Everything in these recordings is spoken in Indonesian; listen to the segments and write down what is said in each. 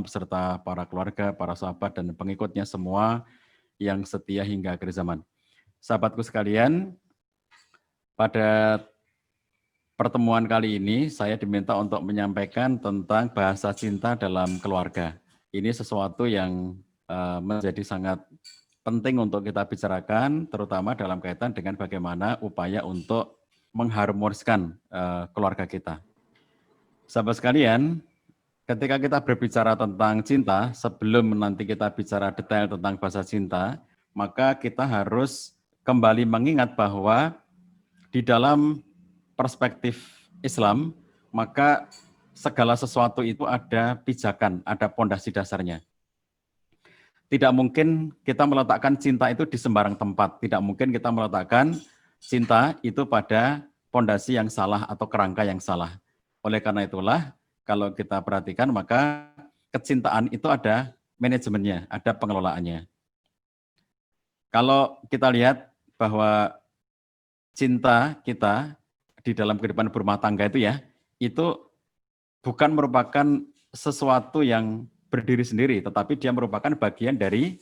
beserta para keluarga, para sahabat, dan pengikutnya semua yang setia hingga akhir zaman. Sahabatku sekalian, pada pertemuan kali ini saya diminta untuk menyampaikan tentang bahasa cinta dalam keluarga. Ini sesuatu yang menjadi sangat penting untuk kita bicarakan, terutama dalam kaitan dengan bagaimana upaya untuk mengharmoniskan keluarga kita. Sahabat sekalian, ketika kita berbicara tentang cinta, sebelum nanti kita bicara detail tentang bahasa cinta, maka kita harus kembali mengingat bahwa di dalam perspektif Islam, maka segala sesuatu itu ada pijakan, ada pondasi dasarnya. Tidak mungkin kita meletakkan cinta itu di sembarang tempat. Tidak mungkin kita meletakkan cinta itu pada pondasi yang salah atau kerangka yang salah. Oleh karena itulah, kalau kita perhatikan, maka kecintaan itu ada manajemennya, ada pengelolaannya. Kalau kita lihat bahwa cinta kita di dalam kehidupan berumah tangga itu bukan merupakan sesuatu yang berdiri sendiri, tetapi dia merupakan bagian dari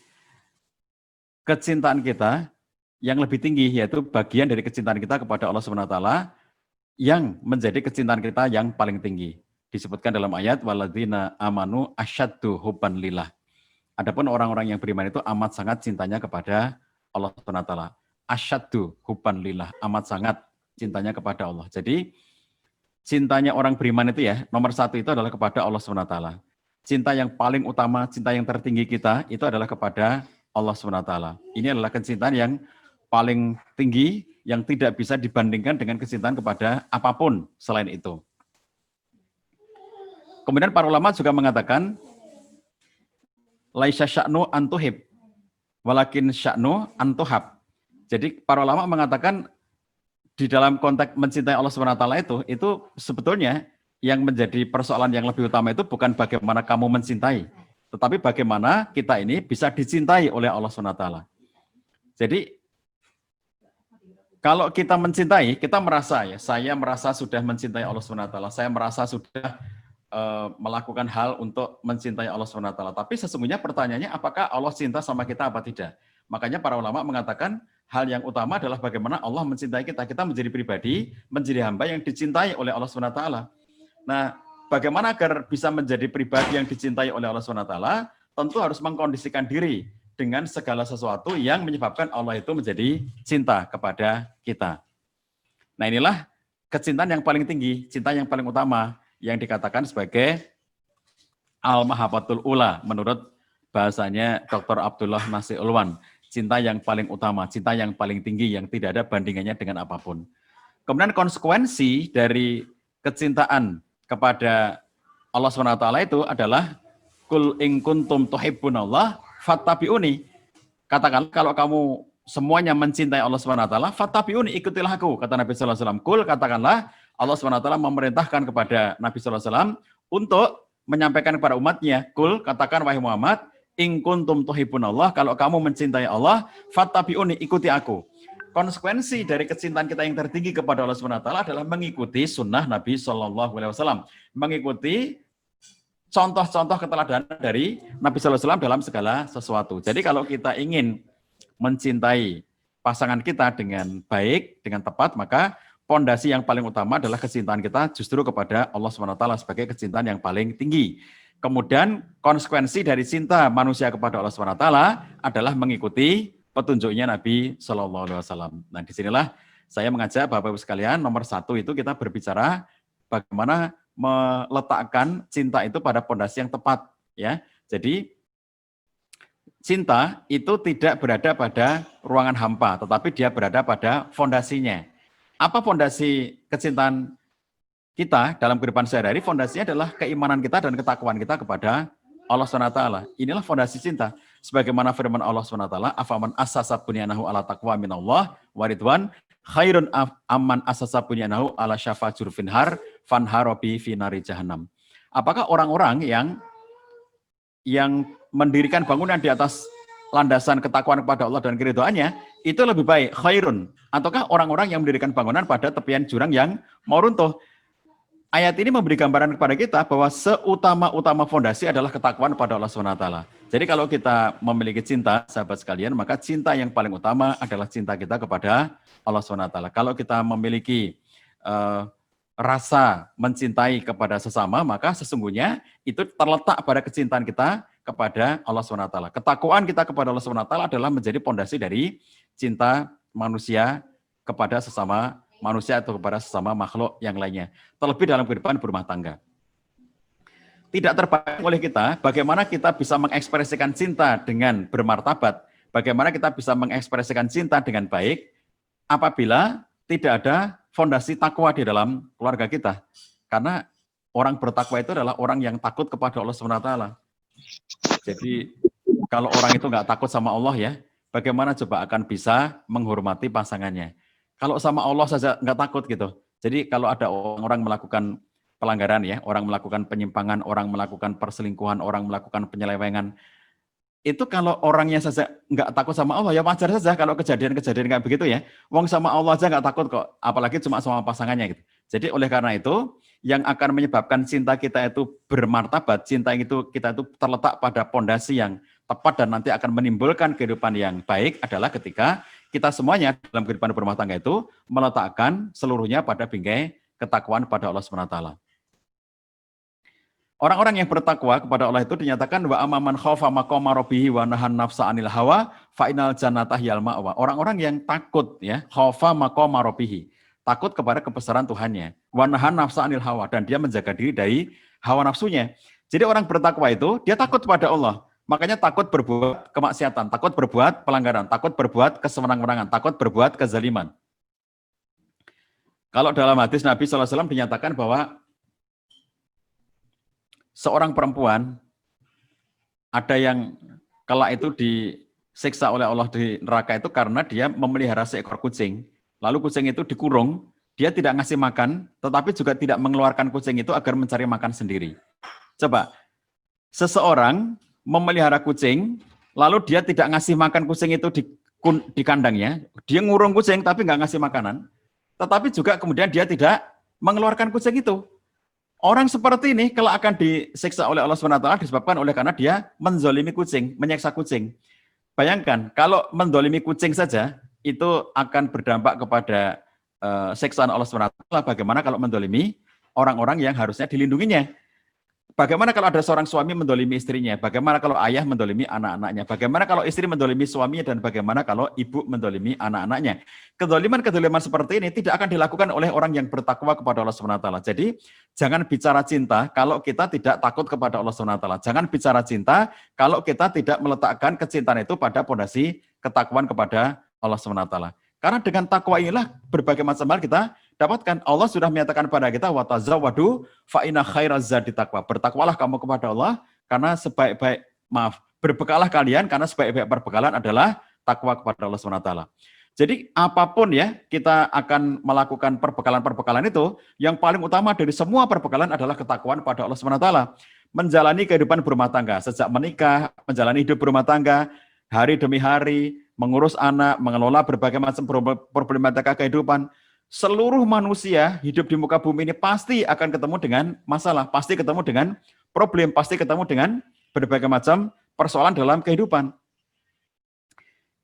kecintaan kita yang lebih tinggi, yaitu bagian dari kecintaan kita kepada Allah SWT yang menjadi kecintaan kita yang paling tinggi. Disebutkan dalam ayat, walladzina amanu asyaddu hubban lillah. Adapun orang-orang yang beriman itu amat sangat cintanya kepada Allah SWT. Asyaddu hubban lillah, amat sangat cintanya kepada Allah. Jadi, cintanya orang beriman itu nomor satu itu adalah kepada Allah SWT. Cinta yang paling utama, cinta yang tertinggi kita itu adalah kepada Allah SWT. Ini adalah kecintaan yang paling tinggi, yang tidak bisa dibandingkan dengan kecintaan kepada apapun selain itu. Kemudian para ulama juga mengatakan, laisa sya'nu antuhib, walakin sya'nu antuhab. Jadi para ulama mengatakan, di dalam konteks mencintai Allah SWT itu sebetulnya yang menjadi persoalan yang lebih utama itu bukan bagaimana kamu mencintai, tetapi bagaimana kita ini bisa dicintai oleh Allah SWT. Jadi, kalau kita mencintai, kita merasa saya merasa sudah mencintai Allah SWT, saya merasa sudah melakukan hal untuk mencintai Allah SWT. Tapi sesungguhnya pertanyaannya, apakah Allah cinta sama kita apa tidak? Makanya para ulama mengatakan, hal yang utama adalah bagaimana Allah mencintai kita. Kita menjadi pribadi, menjadi hamba yang dicintai oleh Allah SWT. Nah, bagaimana agar bisa menjadi pribadi yang dicintai oleh Allah SWT? Tentu harus mengkondisikan diri dengan segala sesuatu yang menyebabkan Allah itu menjadi cinta kepada kita. Nah, inilah kecintaan yang paling tinggi, cinta yang paling utama, yang dikatakan sebagai al-mahabbatul ula, menurut bahasanya Dr. Abdullah Nasir Ulwan. Cinta yang paling utama, cinta yang paling tinggi, yang tidak ada bandingannya dengan apapun. Kemudian konsekuensi dari kecintaan kepada Allah SWT itu adalah kul in kuntum tuhibbunallah fattabi'uni. Katakan kalau kamu semuanya mencintai Allah SWT, fattabi'uni, ikutilah aku, kata Nabi sallallahu alaihi wasallam. Kul, katakanlah, Allah SWT memerintahkan kepada Nabi sallallahu alaihi wasallam untuk menyampaikan kepada umatnya, kul, katakan wahai Muhammad, in kuntum tuhibbunallah, kalau kamu mencintai Allah, fattabi'uni, ikuti aku. Konsekuensi dari kecintaan kita yang tertinggi kepada Allah SWT adalah mengikuti sunnah Nabi SAW. Mengikuti contoh-contoh keteladanan dari Nabi SAW dalam segala sesuatu. Jadi kalau kita ingin mencintai pasangan kita dengan baik, dengan tepat, maka pondasi yang paling utama adalah kecintaan kita justru kepada Allah SWT sebagai kecintaan yang paling tinggi. Kemudian konsekuensi dari cinta manusia kepada Allah SWT adalah mengikuti petunjuknya Nabi SAW. Nah, disinilah saya mengajak Bapak-Ibu sekalian, nomor satu itu kita berbicara bagaimana meletakkan cinta itu pada pondasi yang tepat. Ya, jadi cinta itu tidak berada pada ruangan hampa, tetapi dia berada pada fondasinya. Apa fondasi kecintaan kita dalam kehidupan sehari-hari? Fondasinya adalah keimanan kita dan ketakwaan kita kepada Allah SWT. Inilah fondasi cinta. Sebagaimana firman Allah SWT, afaman asasa bunyanahu ala taqwa minallah waridwan khairun amman asasa bunyanahu ala syafa jurfin har fanharobi finari jahannam. Apakah orang-orang yang mendirikan bangunan di atas landasan ketakwaan kepada Allah dan keridhaannya itu lebih baik, khairun, ataukah orang-orang yang mendirikan bangunan pada tepian jurang yang mau runtuh? ayat ini memberi gambaran kepada kita bahwa seutama-utama fondasi adalah ketakwaan pada Allah SWT. Jadi kalau kita memiliki cinta, sahabat sekalian, maka cinta yang paling utama adalah cinta kita kepada Allah SWT. Kalau kita memiliki rasa mencintai kepada sesama, maka sesungguhnya itu terletak pada kecintaan kita kepada Allah SWT. Ketakwaan kita kepada Allah SWT adalah menjadi fondasi dari cinta manusia kepada sesama manusia atau kepada sesama makhluk yang lainnya. Terlebih dalam kehidupan berumah tangga. Tidak terbayang oleh kita bagaimana kita bisa mengekspresikan cinta dengan bermartabat, bagaimana kita bisa mengekspresikan cinta dengan baik apabila tidak ada fondasi takwa di dalam keluarga kita. Karena orang bertakwa itu adalah orang yang takut kepada Allah SWT. Jadi kalau orang itu nggak takut sama Allah ya, bagaimana coba akan bisa menghormati pasangannya? Kalau sama Allah saja nggak takut gitu. Jadi kalau ada orang melakukan pelanggaran ya, orang melakukan penyimpangan, orang melakukan perselingkuhan, orang melakukan penyelewengan, itu kalau orangnya saja nggak takut sama Allah, ya wajar saja kalau kejadian-kejadian kayak begitu ya. Wong sama Allah aja nggak takut kok, apalagi cuma sama pasangannya gitu. Jadi oleh karena itu, yang akan menyebabkan cinta kita itu bermartabat, cinta itu kita itu terletak pada pondasi yang tepat dan nanti akan menimbulkan kehidupan yang baik adalah ketika kita semuanya dalam kehidupan berumah tangga itu meletakkan seluruhnya pada bingkai ketakwaan pada Allah SWT. Orang-orang yang bertakwa kepada Allah itu dinyatakan wa amaman khaufa maqama rabbih wa nahan nafsa 'anil hawa fa inal jannata hiyal ma'wa. Orang-orang yang takut ya, khaufa maqama rabbih, takut kepada kebesaran Tuhannya, wa nahan nafsa 'anil hawa, dan dia menjaga diri dari hawa nafsunya. Jadi orang bertakwa itu dia takut kepada Allah. Makanya takut berbuat kemaksiatan, takut berbuat pelanggaran, takut berbuat kesewenang-wenangan, takut berbuat kezaliman. Kalau dalam hadis Nabi SAW dinyatakan bahwa seorang perempuan ada yang kala itu disiksa oleh Allah di neraka itu karena dia memelihara seekor kucing. Lalu kucing itu dikurung, dia tidak ngasih makan, tetapi juga tidak mengeluarkan kucing itu agar mencari makan sendiri. Coba, seseorang memelihara kucing, lalu dia tidak ngasih makan kucing itu di kandangnya, dia ngurung kucing tapi nggak ngasih makanan, tetapi juga kemudian dia tidak mengeluarkan kucing itu. Orang seperti ini kalau akan disiksa oleh Allah SWT disebabkan oleh karena dia menzolimi kucing, menyiksa kucing. Bayangkan, kalau menzolimi kucing saja, itu akan berdampak kepada siksaan Allah SWT. Bagaimana kalau menzolimi orang-orang yang harusnya dilindunginya? Bagaimana kalau ada seorang suami mendolimi istrinya? Bagaimana kalau ayah mendolimi anak-anaknya? Bagaimana kalau istri mendolimi suaminya? Dan bagaimana kalau ibu mendolimi anak-anaknya? Kedoliman-kedoliman seperti ini tidak akan dilakukan oleh orang yang bertakwa kepada Allah SWT. Jadi jangan bicara cinta kalau kita tidak takut kepada Allah SWT. Jangan bicara cinta kalau kita tidak meletakkan kecintaan itu pada pondasi ketakwaan kepada Allah SWT. Karena dengan takwa inilah berbagai macam hal kita dapatkan. Allah sudah menyatakan pada kita wa tazawwadu fa inna khairaz zadi taqwa. Bertakwalah kamu kepada Allah karena berbekalah kalian karena sebaik-baik perbekalan adalah takwa kepada Allah SWT. Jadi apapun ya kita akan melakukan perbekalan-perbekalan itu, yang paling utama dari semua perbekalan adalah ketakwaan pada Allah SWT. Menjalani kehidupan berumah tangga, sejak menikah, menjalani hidup berumah tangga, hari demi hari, mengurus anak, mengelola berbagai macam problematika kehidupan. Seluruh manusia hidup di muka bumi ini pasti akan ketemu dengan masalah, pasti ketemu dengan problem, pasti ketemu dengan berbagai macam persoalan dalam kehidupan.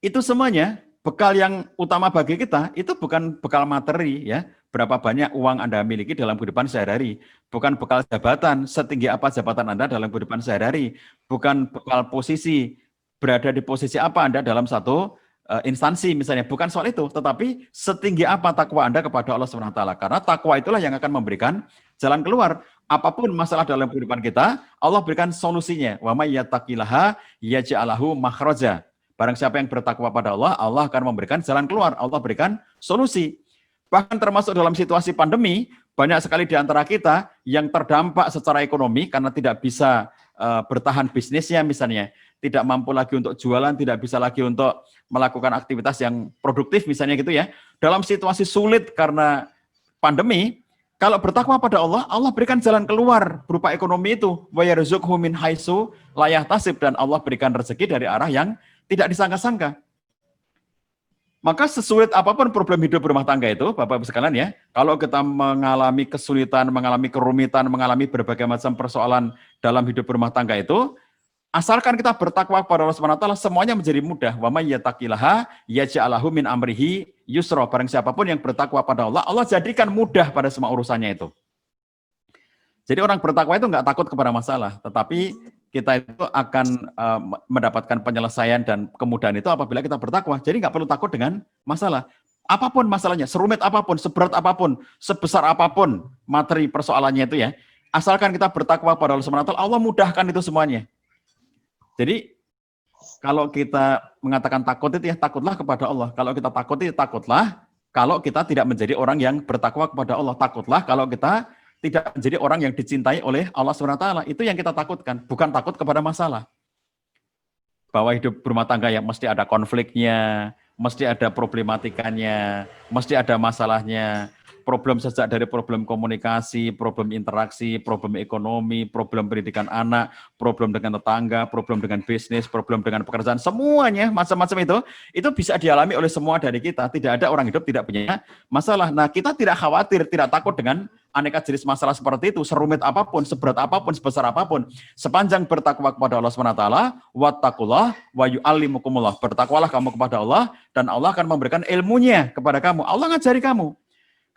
Itu semuanya bekal yang utama bagi kita itu bukan bekal materi ya, berapa banyak uang Anda miliki dalam kehidupan sehari-hari, bukan bekal jabatan, setinggi apa jabatan Anda dalam kehidupan sehari-hari, bukan bekal posisi, berada di posisi apa Anda dalam satu instansi misalnya, bukan soal itu, tetapi setinggi apa takwa Anda kepada Allah SWT. Karena takwa itulah yang akan memberikan jalan keluar. Apapun masalah dalam kehidupan kita, Allah berikan solusinya. Wa may yattaqillaha yaj'al lahu makhraja. Barang siapa yang bertakwa pada Allah, Allah akan memberikan jalan keluar, Allah berikan solusi. Bahkan termasuk dalam situasi pandemi, banyak sekali di antara kita yang terdampak secara ekonomi karena tidak bisa bertahan bisnisnya misalnya, tidak mampu lagi untuk jualan, tidak bisa lagi untuk melakukan aktivitas yang produktif misalnya gitu ya. Dalam situasi sulit karena pandemi, kalau bertakwa pada Allah, Allah berikan jalan keluar berupa ekonomi itu. Wa yarzuqhu min haitsu la yahtasib, dan Allah berikan rezeki dari arah yang tidak disangka-sangka. Maka sesulit apapun problem hidup berumah tangga itu, Bapak-Ibu sekalian ya, kalau kita mengalami kesulitan, mengalami kerumitan, mengalami berbagai macam persoalan dalam hidup berumah tangga itu, asalkan kita bertakwa kepada Allah Subhanahu wa taala, semuanya menjadi mudah. Wa may yattaqillaha yaj'alhu min amrihi yusra. Barang siapapun yang bertakwa pada Allah, Allah jadikan mudah pada semua urusannya itu. Jadi orang bertakwa itu nggak takut kepada masalah, tetapi kita itu akan mendapatkan penyelesaian dan kemudahan itu apabila kita bertakwa. Jadi nggak perlu takut dengan masalah. Apapun masalahnya, serumit apapun, seberat apapun, sebesar apapun materi persoalannya itu ya, asalkan kita bertakwa pada Allah Subhanahu wa taala, Allah mudahkan itu semuanya. Jadi kalau kita mengatakan takut itu ya takutlah kepada Allah. Kalau kita takut itu takutlah kalau kita tidak menjadi orang yang bertakwa kepada Allah. Takutlah kalau kita tidak menjadi orang yang dicintai oleh Allah SWT. Itu yang kita takutkan, bukan takut kepada masalah. Bahwa hidup berumah tangga yang mesti ada konfliknya, mesti ada problematikanya, mesti ada masalahnya. Problem sejak dari problem komunikasi, problem interaksi, problem ekonomi, problem pendidikan anak, problem dengan tetangga, problem dengan bisnis, problem dengan pekerjaan, semuanya macam-macam itu bisa dialami oleh semua dari kita. Tidak ada orang hidup tidak punya masalah. Nah, kita tidak khawatir, tidak takut dengan aneka jenis masalah seperti itu, serumit apapun, seberat apapun, sebesar apapun. Sepanjang bertakwa kepada Allah SWT, wattaqullah wa yu'allimukumullah. Bertakwalah kamu kepada Allah, dan Allah akan memberikan ilmunya kepada kamu. Allah ngajari kamu.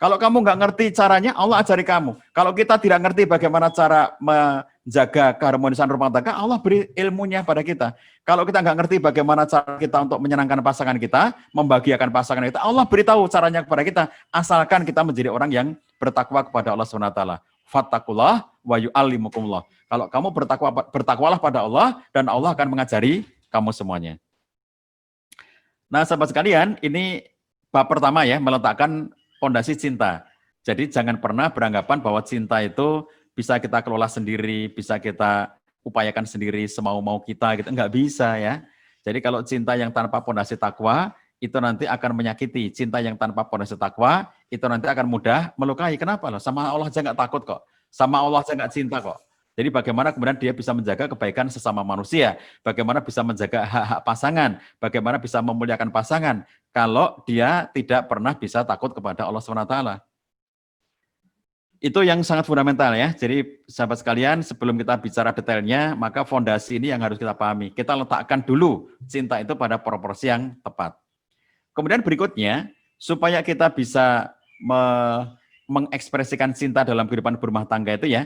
Kalau kamu nggak ngerti caranya, Allah ajari kamu. Kalau kita tidak ngerti bagaimana cara menjaga keharmonisan rumah tangga, Allah beri ilmunya pada kita. Kalau kita nggak ngerti bagaimana cara kita untuk menyenangkan pasangan kita, membahagiakan pasangan kita, Allah beritahu caranya kepada kita, asalkan kita menjadi orang yang bertakwa kepada Allah SWT. Fattakullah wa yu'allimukumullah. Kalau kamu bertakwalah pada Allah, dan Allah akan mengajari kamu semuanya. Nah, sahabat sekalian, ini bab pertama ya, meletakkan fondasi cinta. Jadi jangan pernah beranggapan bahwa cinta itu bisa kita kelola sendiri, bisa kita upayakan sendiri semau-mau kita gitu. Enggak bisa ya. Jadi kalau cinta yang tanpa fondasi takwa, itu nanti akan menyakiti. Cinta yang tanpa fondasi takwa, itu nanti akan mudah melukai. Kenapa loh? Sama Allah aja nggak takut kok. Sama Allah aja nggak cinta kok. Jadi bagaimana kemudian dia bisa menjaga kebaikan sesama manusia, bagaimana bisa menjaga hak-hak pasangan, bagaimana bisa memuliakan pasangan, kalau dia tidak pernah bisa takut kepada Allah SWT. Itu yang sangat fundamental ya. Jadi sahabat sekalian, sebelum kita bicara detailnya, maka fondasi ini yang harus kita pahami. Kita letakkan dulu cinta itu pada proporsi yang tepat. Kemudian berikutnya, supaya kita bisa mengekspresikan cinta dalam kehidupan berumah tangga itu ya,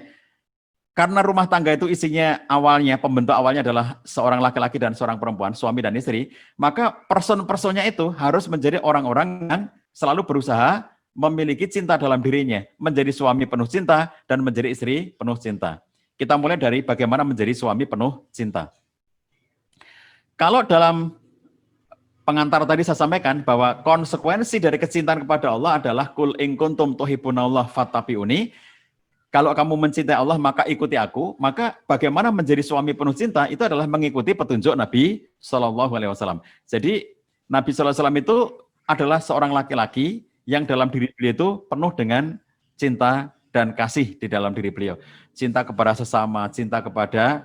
karena rumah tangga itu isinya awalnya, pembentuk awalnya adalah seorang laki-laki dan seorang perempuan, suami dan istri, maka person-personnya itu harus menjadi orang-orang yang selalu berusaha memiliki cinta dalam dirinya, menjadi suami penuh cinta dan menjadi istri penuh cinta. Kita mulai dari bagaimana menjadi suami penuh cinta. Kalau dalam pengantar tadi saya sampaikan bahwa konsekuensi dari kecintaan kepada Allah adalah kul in kuntum tuhibbunallah fattabi'uni. Kalau kamu mencintai Allah, maka ikuti aku. Maka bagaimana menjadi suami penuh cinta, itu adalah mengikuti petunjuk Nabi SAW. Jadi Nabi SAW itu adalah seorang laki-laki yang dalam diri beliau itu penuh dengan cinta dan kasih di dalam diri beliau. Cinta kepada sesama, cinta kepada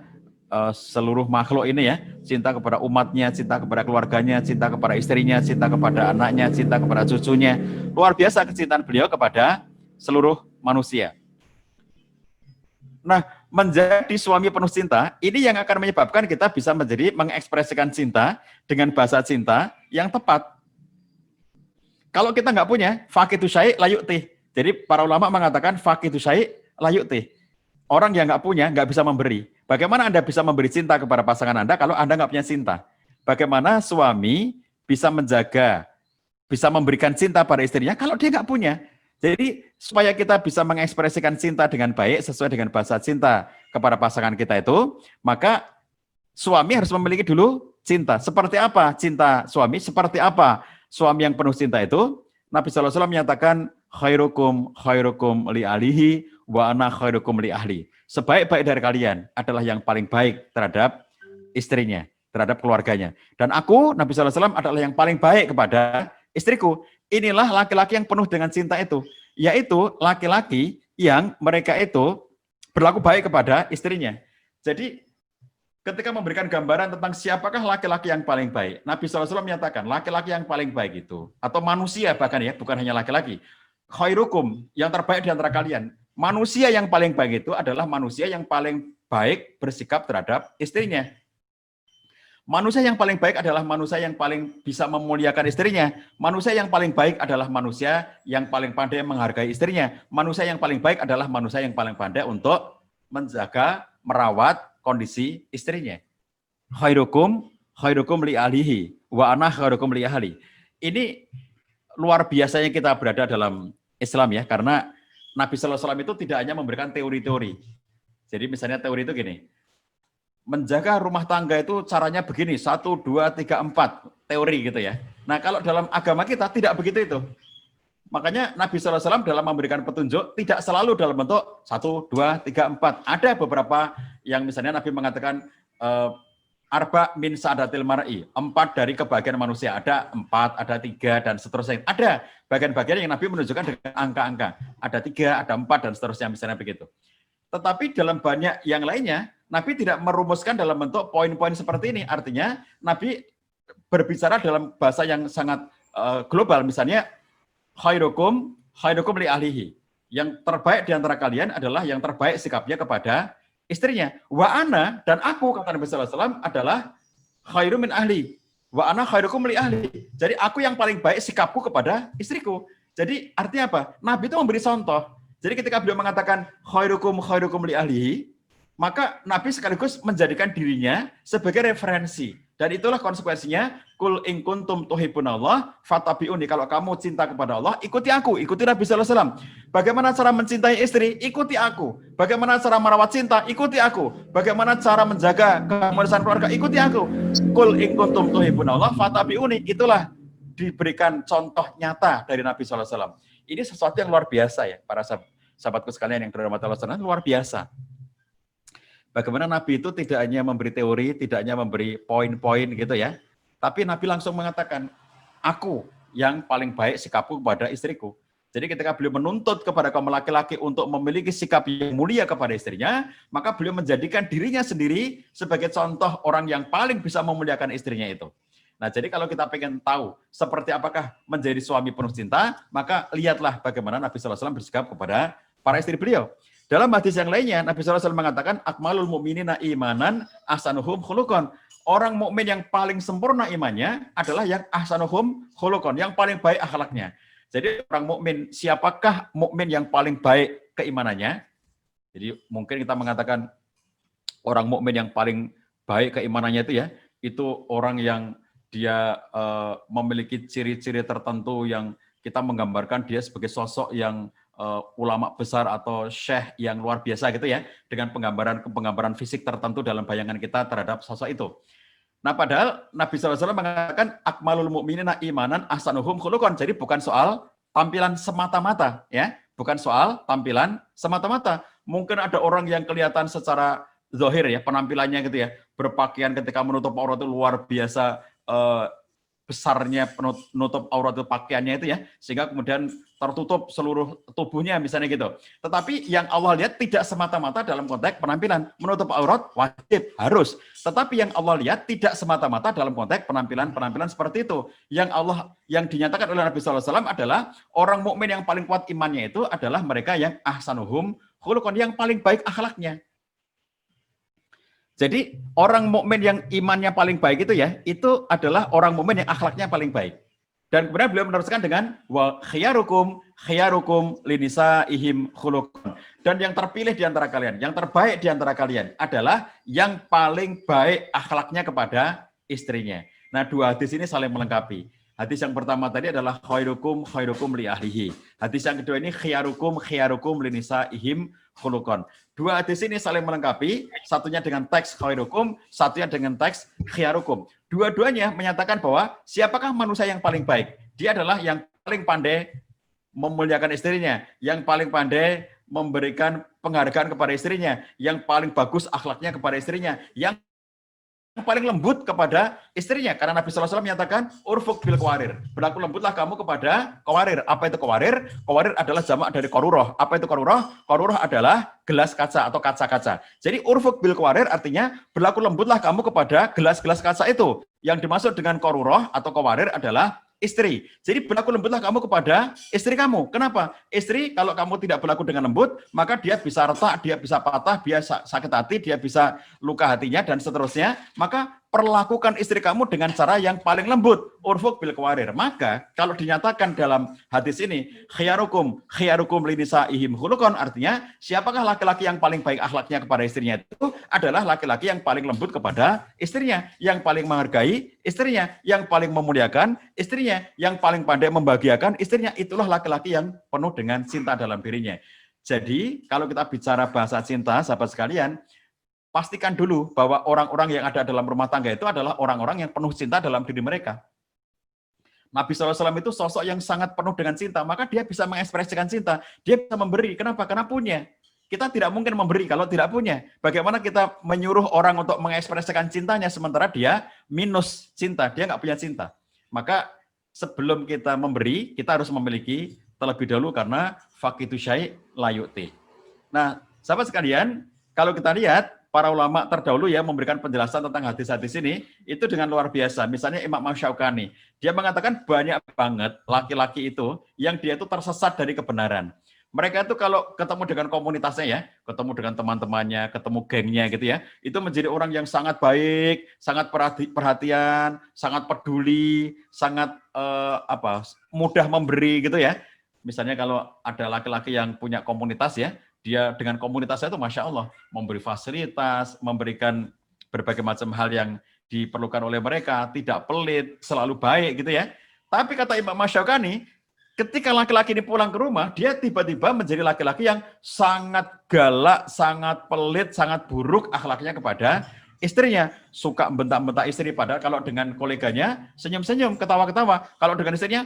seluruh makhluk ini ya. Cinta kepada umatnya, cinta kepada keluarganya, cinta kepada istrinya, cinta kepada anaknya, cinta kepada cucunya. Luar biasa kecintaan beliau kepada seluruh manusia. Nah, menjadi suami penuh cinta, ini yang akan menyebabkan kita bisa menjadi mengekspresikan cinta dengan bahasa cinta yang tepat. Kalau kita nggak punya, faqidu syai' la yu'ti. Jadi para ulama mengatakan faqidu syai' la yu'ti. Orang yang nggak punya, nggak bisa memberi. Bagaimana Anda bisa memberi cinta kepada pasangan Anda kalau Anda nggak punya cinta? Bagaimana suami bisa menjaga, bisa memberikan cinta pada istrinya kalau dia nggak punya? Jadi supaya kita bisa mengekspresikan cinta dengan baik sesuai dengan bahasa cinta kepada pasangan kita itu, maka suami harus memiliki dulu cinta. Seperti apa cinta suami? Seperti apa suami yang penuh cinta itu? Nabi SAW menyatakan khairukum li alihi wa ana khairukum li ahli. Sebaik-baik dari kalian adalah yang paling baik terhadap istrinya, terhadap keluarganya. Dan aku, Nabi SAW, adalah yang paling baik kepada istriku. Inilah laki-laki yang penuh dengan cinta itu, yaitu laki-laki yang mereka itu berlaku baik kepada istrinya. Jadi ketika memberikan gambaran tentang siapakah laki-laki yang paling baik, Nabi SAW menyatakan laki-laki yang paling baik itu, atau manusia bahkan ya, bukan hanya laki-laki, khairukum, yang terbaik di antara kalian. Manusia yang paling baik itu adalah manusia yang paling baik bersikap terhadap istrinya. Manusia yang paling baik adalah manusia yang paling bisa memuliakan istrinya. Manusia yang paling baik adalah manusia yang paling pandai menghargai istrinya. Manusia yang paling baik adalah manusia yang paling pandai untuk menjaga, merawat kondisi istrinya. Khairukum li ahlihi wa ana khairukum li ahli. Ini luar biasanya kita berada dalam Islam ya, karena Nabi sallallahu alaihi wasallam itu tidak hanya memberikan teori-teori. Jadi misalnya teori itu gini, menjaga rumah tangga itu caranya begini, 1, 2, 3, 4, teori gitu ya. Nah kalau dalam agama kita tidak begitu itu. Makanya Nabi SAW dalam memberikan petunjuk tidak selalu dalam bentuk 1, 2, 3, 4. Ada beberapa yang misalnya Nabi mengatakan arba min sa'adatil mar'i, 4 dari kebahagiaan manusia. Ada 4, ada 3 dan seterusnya. Ada bagian-bagian yang Nabi menunjukkan dengan angka-angka. Ada 3, ada 4 dan seterusnya misalnya begitu. Tetapi dalam banyak yang lainnya Nabi tidak merumuskan dalam bentuk poin-poin seperti ini. Artinya Nabi berbicara dalam bahasa yang sangat global. Misalnya khairukum li ahlihi. Yang terbaik di antara kalian adalah yang terbaik sikapnya kepada istrinya. Wa ana, dan aku, kata Nabi sallallahu alaihi wasallam, adalah khairum min ahli. Wa ana khairukum li ahli. Jadi aku yang paling baik sikapku kepada istriku. Jadi artinya apa? Nabi itu memberi contoh. Jadi ketika beliau mengatakan khairukum li ahlihi, maka Nabi sekaligus menjadikan dirinya sebagai referensi. Dan itulah konsekuensinya, kul in kuntum tuhibbunallah fattabi'uni. Kalau kamu cinta kepada Allah, ikuti aku, ikuti Nabi sallallahu alaihi wasallam. Bagaimana cara mencintai istri? Ikuti aku. Bagaimana cara merawat cinta? Ikuti aku. Bagaimana cara menjaga keharmonisan keluarga? Ikuti aku. Kul in kuntum tuhibbunallah fattabi'uni. Itulah diberikan contoh nyata dari Nabi sallallahu alaihi wasallam. Ini sesuatu yang luar biasa ya, para sahabatku sekalian yang dirahmati Allah sekalian, luar biasa. Bagaimana Nabi itu tidak hanya memberi teori, tidak hanya memberi poin-poin gitu ya, tapi Nabi langsung mengatakan, aku yang paling baik sikapku kepada istriku. Jadi ketika beliau menuntut kepada kaum laki-laki untuk memiliki sikap yang mulia kepada istrinya, maka beliau menjadikan dirinya sendiri sebagai contoh orang yang paling bisa memuliakan istrinya itu. Nah, jadi kalau kita pengen tahu seperti apakah menjadi suami penuh cinta, maka lihatlah bagaimana Nabi sallallahu alaihi wasallam bersikap kepada para istri beliau. Dalam hadis yang lainnya, Nabi sallallahu alaihi wasallam mengatakan, akmalul mu'minina imanan ahsanuhum khuluqan. Orang mukmin yang paling sempurna imannya adalah yang ahsanuhum khuluqan, yang paling baik akhlaknya. Jadi orang mukmin, siapakah mukmin yang paling baik keimanannya? Jadi mungkin kita mengatakan orang mukmin yang paling baik keimanannya itu ya, itu orang yang dia memiliki ciri-ciri tertentu yang kita menggambarkan dia sebagai sosok yang ulama besar atau syekh yang luar biasa gitu ya, dengan penggambaran fisik tertentu dalam bayangan kita terhadap sosok itu. Nah, padahal Nabi SAW mengatakan akmalul mu'minina imanan ahsanuhum khuluqan. Jadi bukan soal tampilan semata-mata ya, bukan soal tampilan semata-mata. Mungkin ada orang yang kelihatan secara zahir ya, penampilannya gitu ya, berpakaian ketika menutup aurat itu luar biasa besarnya penutup aurat itu pakaiannya itu ya, sehingga kemudian tertutup seluruh tubuhnya misalnya gitu. Tetapi yang Allah lihat tidak semata-mata dalam konteks penampilan. Menutup aurat wajib, harus. Tetapi yang Allah lihat tidak semata-mata dalam konteks penampilan seperti itu. Yang dinyatakan oleh Nabi SAW adalah orang mukmin yang paling kuat imannya itu adalah mereka yang ahsanuhum khuluqan, yang paling baik akhlaknya. Jadi orang mukmin yang imannya paling baik itu ya, itu adalah orang mukmin yang akhlaknya paling baik. Dan kemudian beliau meneruskan dengan wa khiyarukum linisaihim khuluqan. Dan yang terpilih di antara kalian, yang terbaik di antara kalian adalah yang paling baik akhlaknya kepada istrinya. Nah, dua hadis ini saling melengkapi. Hadis yang pertama tadi adalah khairukum li ahlihi. Hadis yang kedua ini khiyarukum linisaihim khuluqan. Dua hadis ini saling melengkapi, satunya dengan teks khairukum, satunya dengan teks khiyarukum. Dua-duanya menyatakan bahwa siapakah manusia yang paling baik? Dia adalah yang paling pandai memuliakan istrinya, yang paling pandai memberikan penghargaan kepada istrinya, yang paling bagus akhlaknya kepada istrinya, yang yang paling lembut kepada istrinya. Karena Nabi SAW menyatakan, urfuk bil qawarir. Berlaku lembutlah kamu kepada qawarir. Apa itu qawarir? Qawarir adalah jamak dari qaruroh. Apa itu qaruroh? Qaruroh adalah gelas kaca atau kaca-kaca. Jadi urfuk bil qawarir artinya berlaku lembutlah kamu kepada gelas-gelas kaca itu. Yang dimaksud dengan qaruroh atau qawarir adalah istri. Jadi berlaku lembutlah kamu kepada istri kamu. Kenapa? Istri kalau kamu tidak berlaku dengan lembut, maka dia bisa retak, dia bisa patah, dia sakit hati, dia bisa luka hatinya, dan seterusnya. Maka perlakukan istri kamu dengan cara yang paling lembut. Urfuk bil qawarir. Maka kalau dinyatakan dalam hadis ini, khiyarukum linisaihim khuluqan, artinya siapakah laki-laki yang paling baik akhlaknya kepada istrinya, itu adalah laki-laki yang paling lembut kepada istrinya, yang paling menghargai istrinya, yang paling memuliakan istrinya, yang paling pandai membahagiakan istrinya. Itulah laki-laki yang penuh dengan cinta dalam dirinya. Jadi kalau kita bicara bahasa cinta, sahabat sekalian, pastikan dulu bahwa orang-orang yang ada dalam rumah tangga itu adalah orang-orang yang penuh cinta dalam diri mereka. Nabi SAW itu sosok yang sangat penuh dengan cinta, maka dia bisa mengekspresikan cinta. Dia bisa memberi. Kenapa? Karena punya. Kita tidak mungkin memberi kalau tidak punya. Bagaimana kita menyuruh orang untuk mengekspresikan cintanya sementara dia minus cinta, dia nggak punya cinta. Maka sebelum kita memberi, kita harus memiliki terlebih dahulu, karena faqidu syai' la yu'ti. Nah, sahabat sekalian, kalau kita lihat para ulama terdahulu ya memberikan penjelasan tentang hadis-hadis ini itu dengan luar biasa. Misalnya Imam Syaukani, dia mengatakan banyak banget laki-laki itu yang dia itu tersesat dari kebenaran. Mereka itu kalau ketemu dengan komunitasnya ya, ketemu dengan teman-temannya, ketemu gengnya gitu ya, itu menjadi orang yang sangat baik, sangat perhatian, sangat peduli, sangat mudah memberi gitu ya. Misalnya kalau ada laki-laki yang punya komunitas ya, dia dengan komunitasnya itu Masya Allah, memberi fasilitas, memberikan berbagai macam hal yang diperlukan oleh mereka, tidak pelit, selalu baik gitu ya. Tapi kata Imam Syaukani, ketika laki-laki ini pulang ke rumah, dia tiba-tiba menjadi laki-laki yang sangat galak, sangat pelit, sangat buruk akhlaknya kepada istrinya. Suka bentak-bentak istri, padahal kalau dengan koleganya senyum-senyum, ketawa-ketawa. Kalau dengan istrinya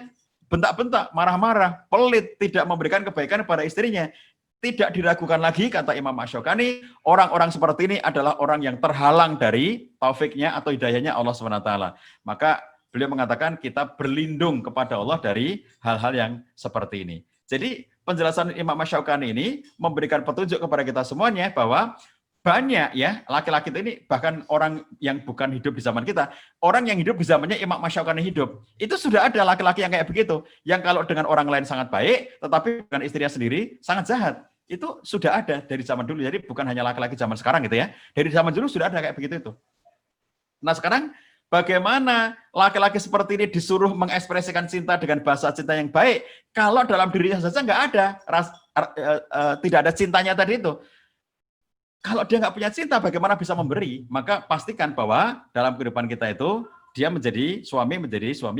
bentak-bentak, marah-marah, pelit, tidak memberikan kebaikan kepada istrinya. Tidak diragukan lagi, kata Imam Syaukani, orang-orang seperti ini adalah orang yang terhalang dari taufiknya atau hidayahnya Allah SWT. Maka beliau mengatakan kita berlindung kepada Allah dari hal-hal yang seperti ini. Jadi penjelasan Imam Syaukani ini memberikan petunjuk kepada kita semuanya bahwa banyak ya laki-laki ini, bahkan orang yang bukan hidup di zaman kita, orang yang hidup di zamannya Imam Syaukani hidup, itu sudah ada laki-laki yang kayak begitu, yang kalau dengan orang lain sangat baik, tetapi dengan istrinya sendiri sangat jahat. Itu sudah ada dari zaman dulu. Jadi bukan hanya laki-laki zaman sekarang gitu ya. Dari zaman dulu sudah ada kayak begitu itu. Nah sekarang bagaimana laki-laki seperti ini disuruh mengekspresikan cinta dengan bahasa cinta yang baik, kalau dalam dirinya saja nggak ada, tidak ada cintanya tadi itu. Kalau dia nggak punya cinta, bagaimana bisa memberi? Maka pastikan bahwa dalam kehidupan kita itu, dia menjadi suami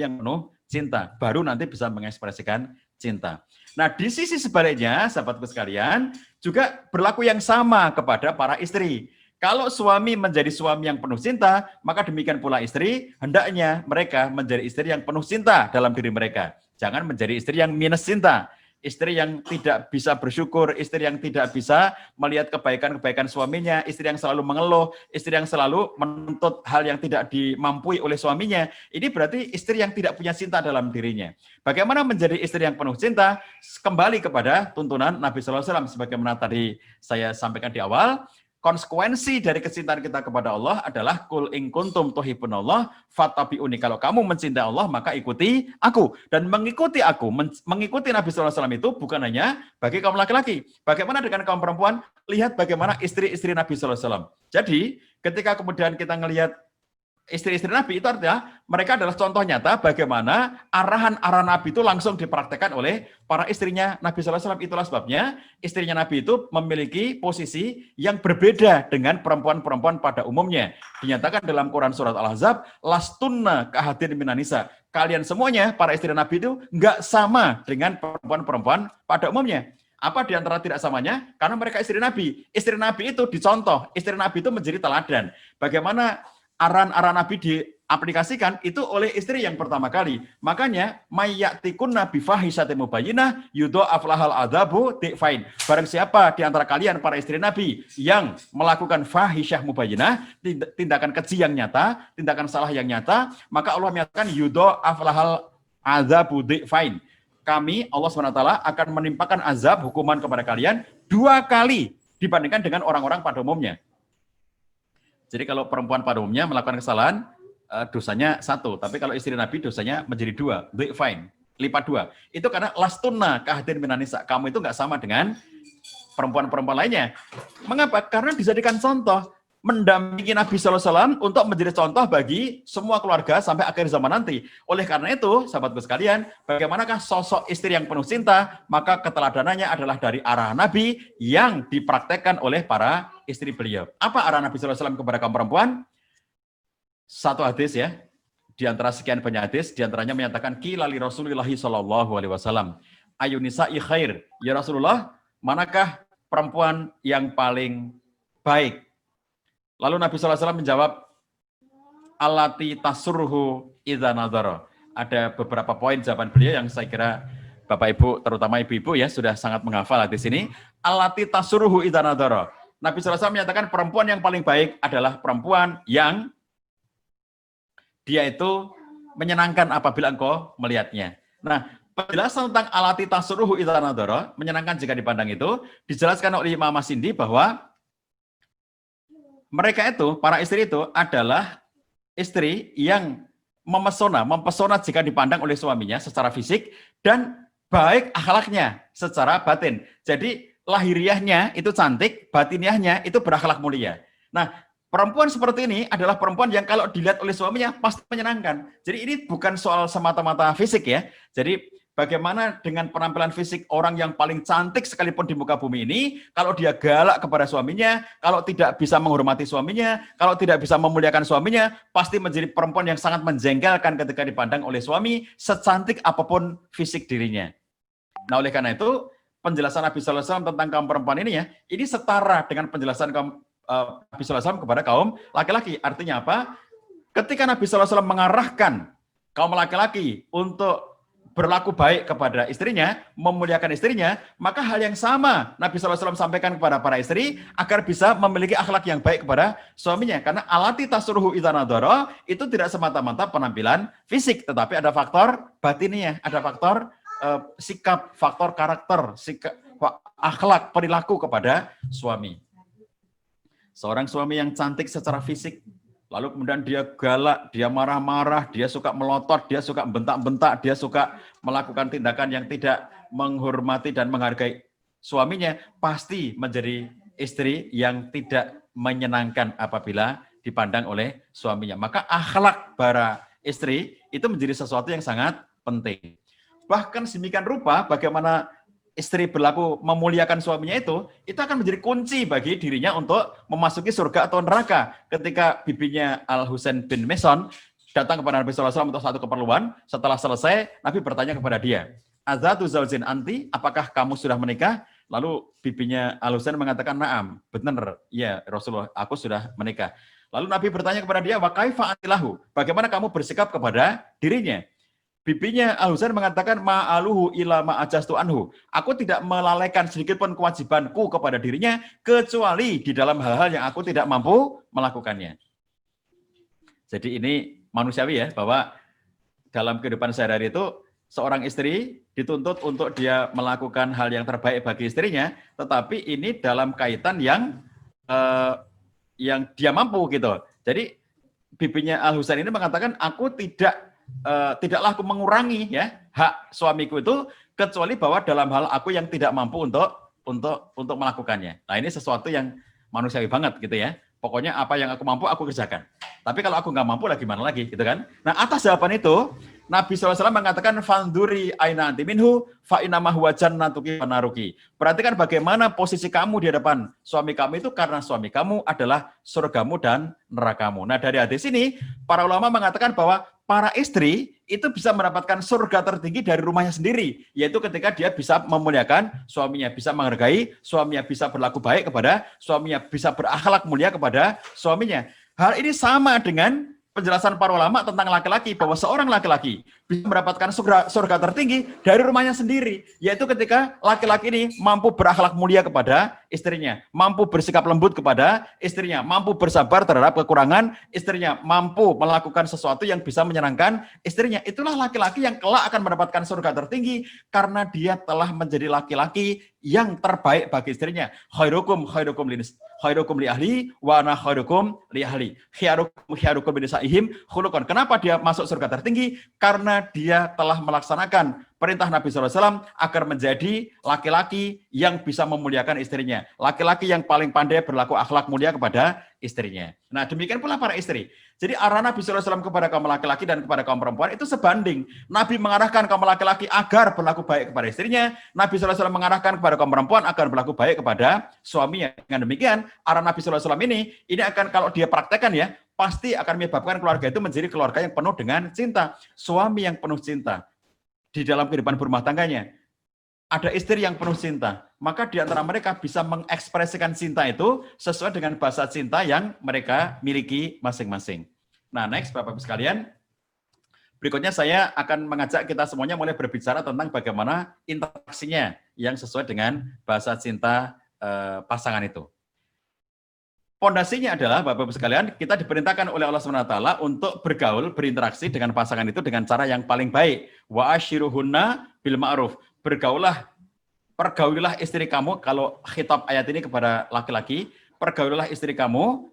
yang penuh cinta. Baru nanti bisa mengekspresikan cinta. Nah, di sisi sebaliknya, sahabatku sekalian, juga berlaku yang sama kepada para istri. Kalau suami menjadi suami yang penuh cinta, maka demikian pula istri, hendaknya mereka menjadi istri yang penuh cinta dalam diri mereka. Jangan menjadi istri yang minus cinta. Istri yang tidak bisa bersyukur, istri yang tidak bisa melihat kebaikan-kebaikan suaminya, istri yang selalu mengeluh, istri yang selalu menuntut hal yang tidak dimampui oleh suaminya. Ini berarti istri yang tidak punya cinta dalam dirinya. Bagaimana menjadi istri yang penuh cinta? Kembali kepada tuntunan Nabi SAW, sebagaimana tadi saya sampaikan di awal. Konsekuensi dari kecintaan kita kepada Allah adalah kul in kuntum tuhibbunallah fattabi'uni. Kalau kamu mencintai Allah, maka ikuti aku. Dan mengikuti aku, mengikuti Nabi SAW itu bukan hanya bagi kaum laki-laki. Bagaimana dengan kaum perempuan? Lihat bagaimana istri-istri Nabi SAW. Jadi, ketika kemudian kita ngelihat istri-istri Nabi, itu artinya mereka adalah contoh nyata bagaimana arahan-arahan Nabi itu langsung dipraktekkan oleh para istrinya Nabi SAW. Itulah sebabnya istrinya Nabi itu memiliki posisi yang berbeda dengan perempuan-perempuan pada umumnya. Dinyatakan dalam Quran Surat Al-Ahzab, lastunna kahadin minanisa. Kalian semuanya, para istri Nabi itu nggak sama dengan perempuan-perempuan pada umumnya. Apa di antara tidak samanya? Karena mereka istri Nabi. Istri Nabi itu dicontoh, istri Nabi itu menjadi teladan. Bagaimana aran-aran Nabi aplikasikan itu oleh istri yang pertama kali. Makanya mayyatikunna bifahishatin mubayyinah yudha'af lahal adzabu di'fain. Barang siapa di antara kalian para istri Nabi yang melakukan fahisyah mubayyinah, tindakan keji yang nyata, tindakan salah yang nyata, maka Allah menyatakan yudha'af lahal adzabu di'fain. Kami Allah SWT akan menimpakan azab hukuman kepada kalian 2 kali dibandingkan dengan orang-orang pada umumnya. Jadi kalau perempuan pada umumnya melakukan kesalahan, dosanya 1. Tapi kalau istri Nabi dosanya menjadi 2. Fine. Lipat 2. Itu karena lastunna kahadin minanisa. Kamu itu nggak sama dengan perempuan-perempuan lainnya. Mengapa? Karena dijadikan contoh. Mendampingi Nabi SAW untuk menjadi contoh bagi semua keluarga sampai akhir zaman nanti. Oleh karena itu, sahabatku sekalian, bagaimanakah sosok istri yang penuh cinta? Maka keteladanannya adalah dari arah Nabi yang dipraktekkan oleh para istri beliau. Apa arah Nabi SAW kepada kaum perempuan? Satu hadis ya, di antara sekian banyak hadis, di antaranya menyatakan qila li Rasulillahi sallallahu alaihi wasallam, ayunisa'i khair? Ya Rasulullah, manakah perempuan yang paling baik? Lalu Nabi SAW menjawab, allati tasurruhu idza nadhara. Ada beberapa poin jawaban beliau yang saya kira Bapak Ibu, terutama ibu-ibu ya, sudah sangat menghafal hadis ini. Allati tasurruhu idza nadhara. Nabi SAW menyatakan perempuan yang paling baik adalah perempuan yang dia itu menyenangkan apabila engkau melihatnya. Nah, penjelasan tentang allati tasurruhu idza nadhara, menyenangkan jika dipandang itu, dijelaskan oleh Imam Masindi bahwa mereka itu, para istri itu adalah istri yang mempesona jika dipandang oleh suaminya secara fisik dan baik akhlaknya secara batin. Jadi lahiriahnya itu cantik, batiniahnya itu berakhlak mulia. Nah, perempuan seperti ini adalah perempuan yang kalau dilihat oleh suaminya pasti menyenangkan. Jadi ini bukan soal semata-mata fisik ya. Jadi bagaimana dengan penampilan fisik orang yang paling cantik sekalipun di muka bumi ini, kalau dia galak kepada suaminya, kalau tidak bisa menghormati suaminya, kalau tidak bisa memuliakan suaminya, pasti menjadi perempuan yang sangat menjengkelkan ketika dipandang oleh suami, secantik apapun fisik dirinya. Nah, oleh karena itu, penjelasan Nabi SAW tentang kaum perempuan ini ya, ini setara dengan penjelasan Nabi SAW kepada kaum laki-laki. Artinya apa? Ketika Nabi SAW mengarahkan kaum laki-laki untuk berlaku baik kepada istrinya, memuliakan istrinya, maka hal yang sama Nabi SAW sampaikan kepada para istri agar bisa memiliki akhlak yang baik kepada suaminya. Karena allati tasurruhu idza nadhara itu tidak semata-mata penampilan fisik, tetapi ada faktor batinnya, ada faktor sikap, faktor karakter, sikap, akhlak, perilaku kepada suami. Seorang suami yang cantik secara fisik, lalu kemudian dia galak, dia marah-marah, dia suka melotot, dia suka bentak-bentak, dia suka melakukan tindakan yang tidak menghormati dan menghargai suaminya, pasti menjadi istri yang tidak menyenangkan apabila dipandang oleh suaminya. Maka akhlak para istri itu menjadi sesuatu yang sangat penting. Bahkan sedemikian rupa bagaimana istri berlaku memuliakan suaminya itu akan menjadi kunci bagi dirinya untuk memasuki surga atau neraka. Ketika bibinya Al-Husain bin Meson datang kepada Nabi SAW untuk satu keperluan, setelah selesai, Nabi bertanya kepada dia, azatu zaujin anti, apakah kamu sudah menikah? Lalu bibinya Al-Husain mengatakan, na'am, benar, ya Rasulullah, aku sudah menikah. Lalu Nabi bertanya kepada dia, wa kaifa antilahu, bagaimana kamu bersikap kepada dirinya? Bibinya Al-Husain mengatakan ma'aluhu ila ma'ajastu anhu. Aku tidak melalaikan sedikit pun kewajibanku kepada dirinya kecuali di dalam hal-hal yang aku tidak mampu melakukannya. Jadi ini manusiawi ya, bahwa dalam kehidupan sehari-hari itu seorang istri dituntut untuk dia melakukan hal yang terbaik bagi istrinya, tetapi ini dalam kaitan yang dia mampu gitu. Jadi bibinya Al-Husain ini mengatakan aku tidaklah aku mengurangi ya hak suamiku itu kecuali bahwa dalam hal aku yang tidak mampu untuk melakukannya. Nah, ini sesuatu yang manusiawi banget gitu ya. Pokoknya apa yang aku mampu aku kerjakan. Tapi kalau aku nggak mampu lah gimana lagi gitu kan. Nah, atas jawaban itu Nabi SAW mengatakan fanduri aina anti minhu fa inna ma huwa jannatuki wa naruki. Perhatikan bagaimana posisi kamu di hadapan suami kamu itu karena suami kamu adalah surgamu dan nerakamu. Nah, dari hadis ini para ulama mengatakan bahwa para istri itu bisa mendapatkan surga tertinggi dari rumahnya sendiri, yaitu ketika dia bisa memuliakan suaminya, bisa menghargai suaminya, bisa berlaku baik kepada suaminya, bisa berakhlak mulia kepada suaminya. Hal ini sama dengan penjelasan para ulama tentang laki-laki, bahwa seorang laki-laki bisa mendapatkan surga tertinggi dari rumahnya sendiri, yaitu ketika laki-laki ini mampu berakhlak mulia kepada istrinya, mampu bersikap lembut kepada istrinya, mampu bersabar terhadap kekurangan istrinya, mampu melakukan sesuatu yang bisa menyenangkan istrinya. Itulah laki-laki yang kelak akan mendapatkan surga tertinggi, karena dia telah menjadi laki-laki yang terbaik bagi istrinya. Khairukum li ahli wa ana khairukum li ahli. Khairukum li nisaihim khuluqan. Kenapa dia masuk surga tertinggi? Karena dia telah melaksanakan perintah Nabi SAW agar menjadi laki-laki yang bisa memuliakan istrinya. Laki-laki yang paling pandai berlaku akhlak mulia kepada istrinya. Nah, demikian pula para istri. Jadi arah Nabi SAW kepada kaum laki-laki dan kepada kaum perempuan itu sebanding. Nabi mengarahkan kaum laki-laki agar berlaku baik kepada istrinya. Nabi SAW mengarahkan kepada kaum perempuan agar berlaku baik kepada suaminya. Dengan demikian, arah Nabi SAW ini akan kalau dia praktekkan ya, pasti akan menyebabkan keluarga itu menjadi keluarga yang penuh dengan cinta. Suami yang penuh cinta di dalam kehidupan berumah tangganya. Ada istri yang penuh cinta, maka di antara mereka bisa mengekspresikan cinta itu sesuai dengan bahasa cinta yang mereka miliki masing-masing. Nah, next Bapak-Ibu sekalian, berikutnya saya akan mengajak kita semuanya mulai berbicara tentang bagaimana interaksinya yang sesuai dengan bahasa cinta pasangan itu. Pondasinya adalah, Bapak-Ibu sekalian, kita diperintahkan oleh Allah SWT untuk bergaul, berinteraksi dengan pasangan itu dengan cara yang paling baik. Wa ashiruhunna bil ma'ruf. Pergaulilah istri kamu, kalau khitab ayat ini kepada laki-laki, pergaulilah istri kamu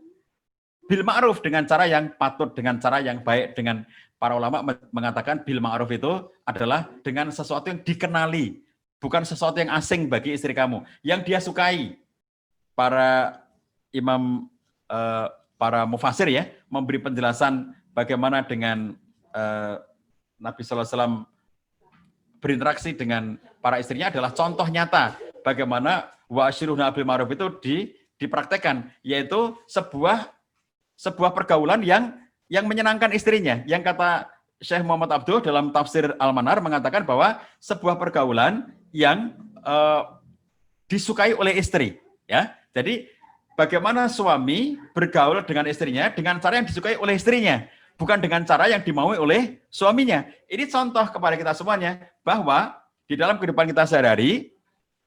bil ma'ruf, dengan cara yang patut, dengan cara yang baik. Dengan para ulama mengatakan bil ma'ruf itu adalah dengan sesuatu yang dikenali, bukan sesuatu yang asing bagi istri kamu, yang dia sukai. Para imam, para mufasir ya, memberi penjelasan bagaimana dengan Nabi SAW berinteraksi dengan para istrinya adalah contoh nyata bagaimana wa ashiruhunna bil ma'ruf itu dipraktekkan, yaitu sebuah pergaulan yang menyenangkan istrinya. Yang kata Syekh Muhammad Abduh dalam tafsir Al-Manar mengatakan bahwa sebuah pergaulan yang disukai oleh istri, ya. Jadi bagaimana suami bergaul dengan istrinya dengan cara yang disukai oleh istrinya, bukan dengan cara yang dimaui oleh suaminya. Ini contoh kepada kita semuanya bahwa di dalam kehidupan kita sehari-hari,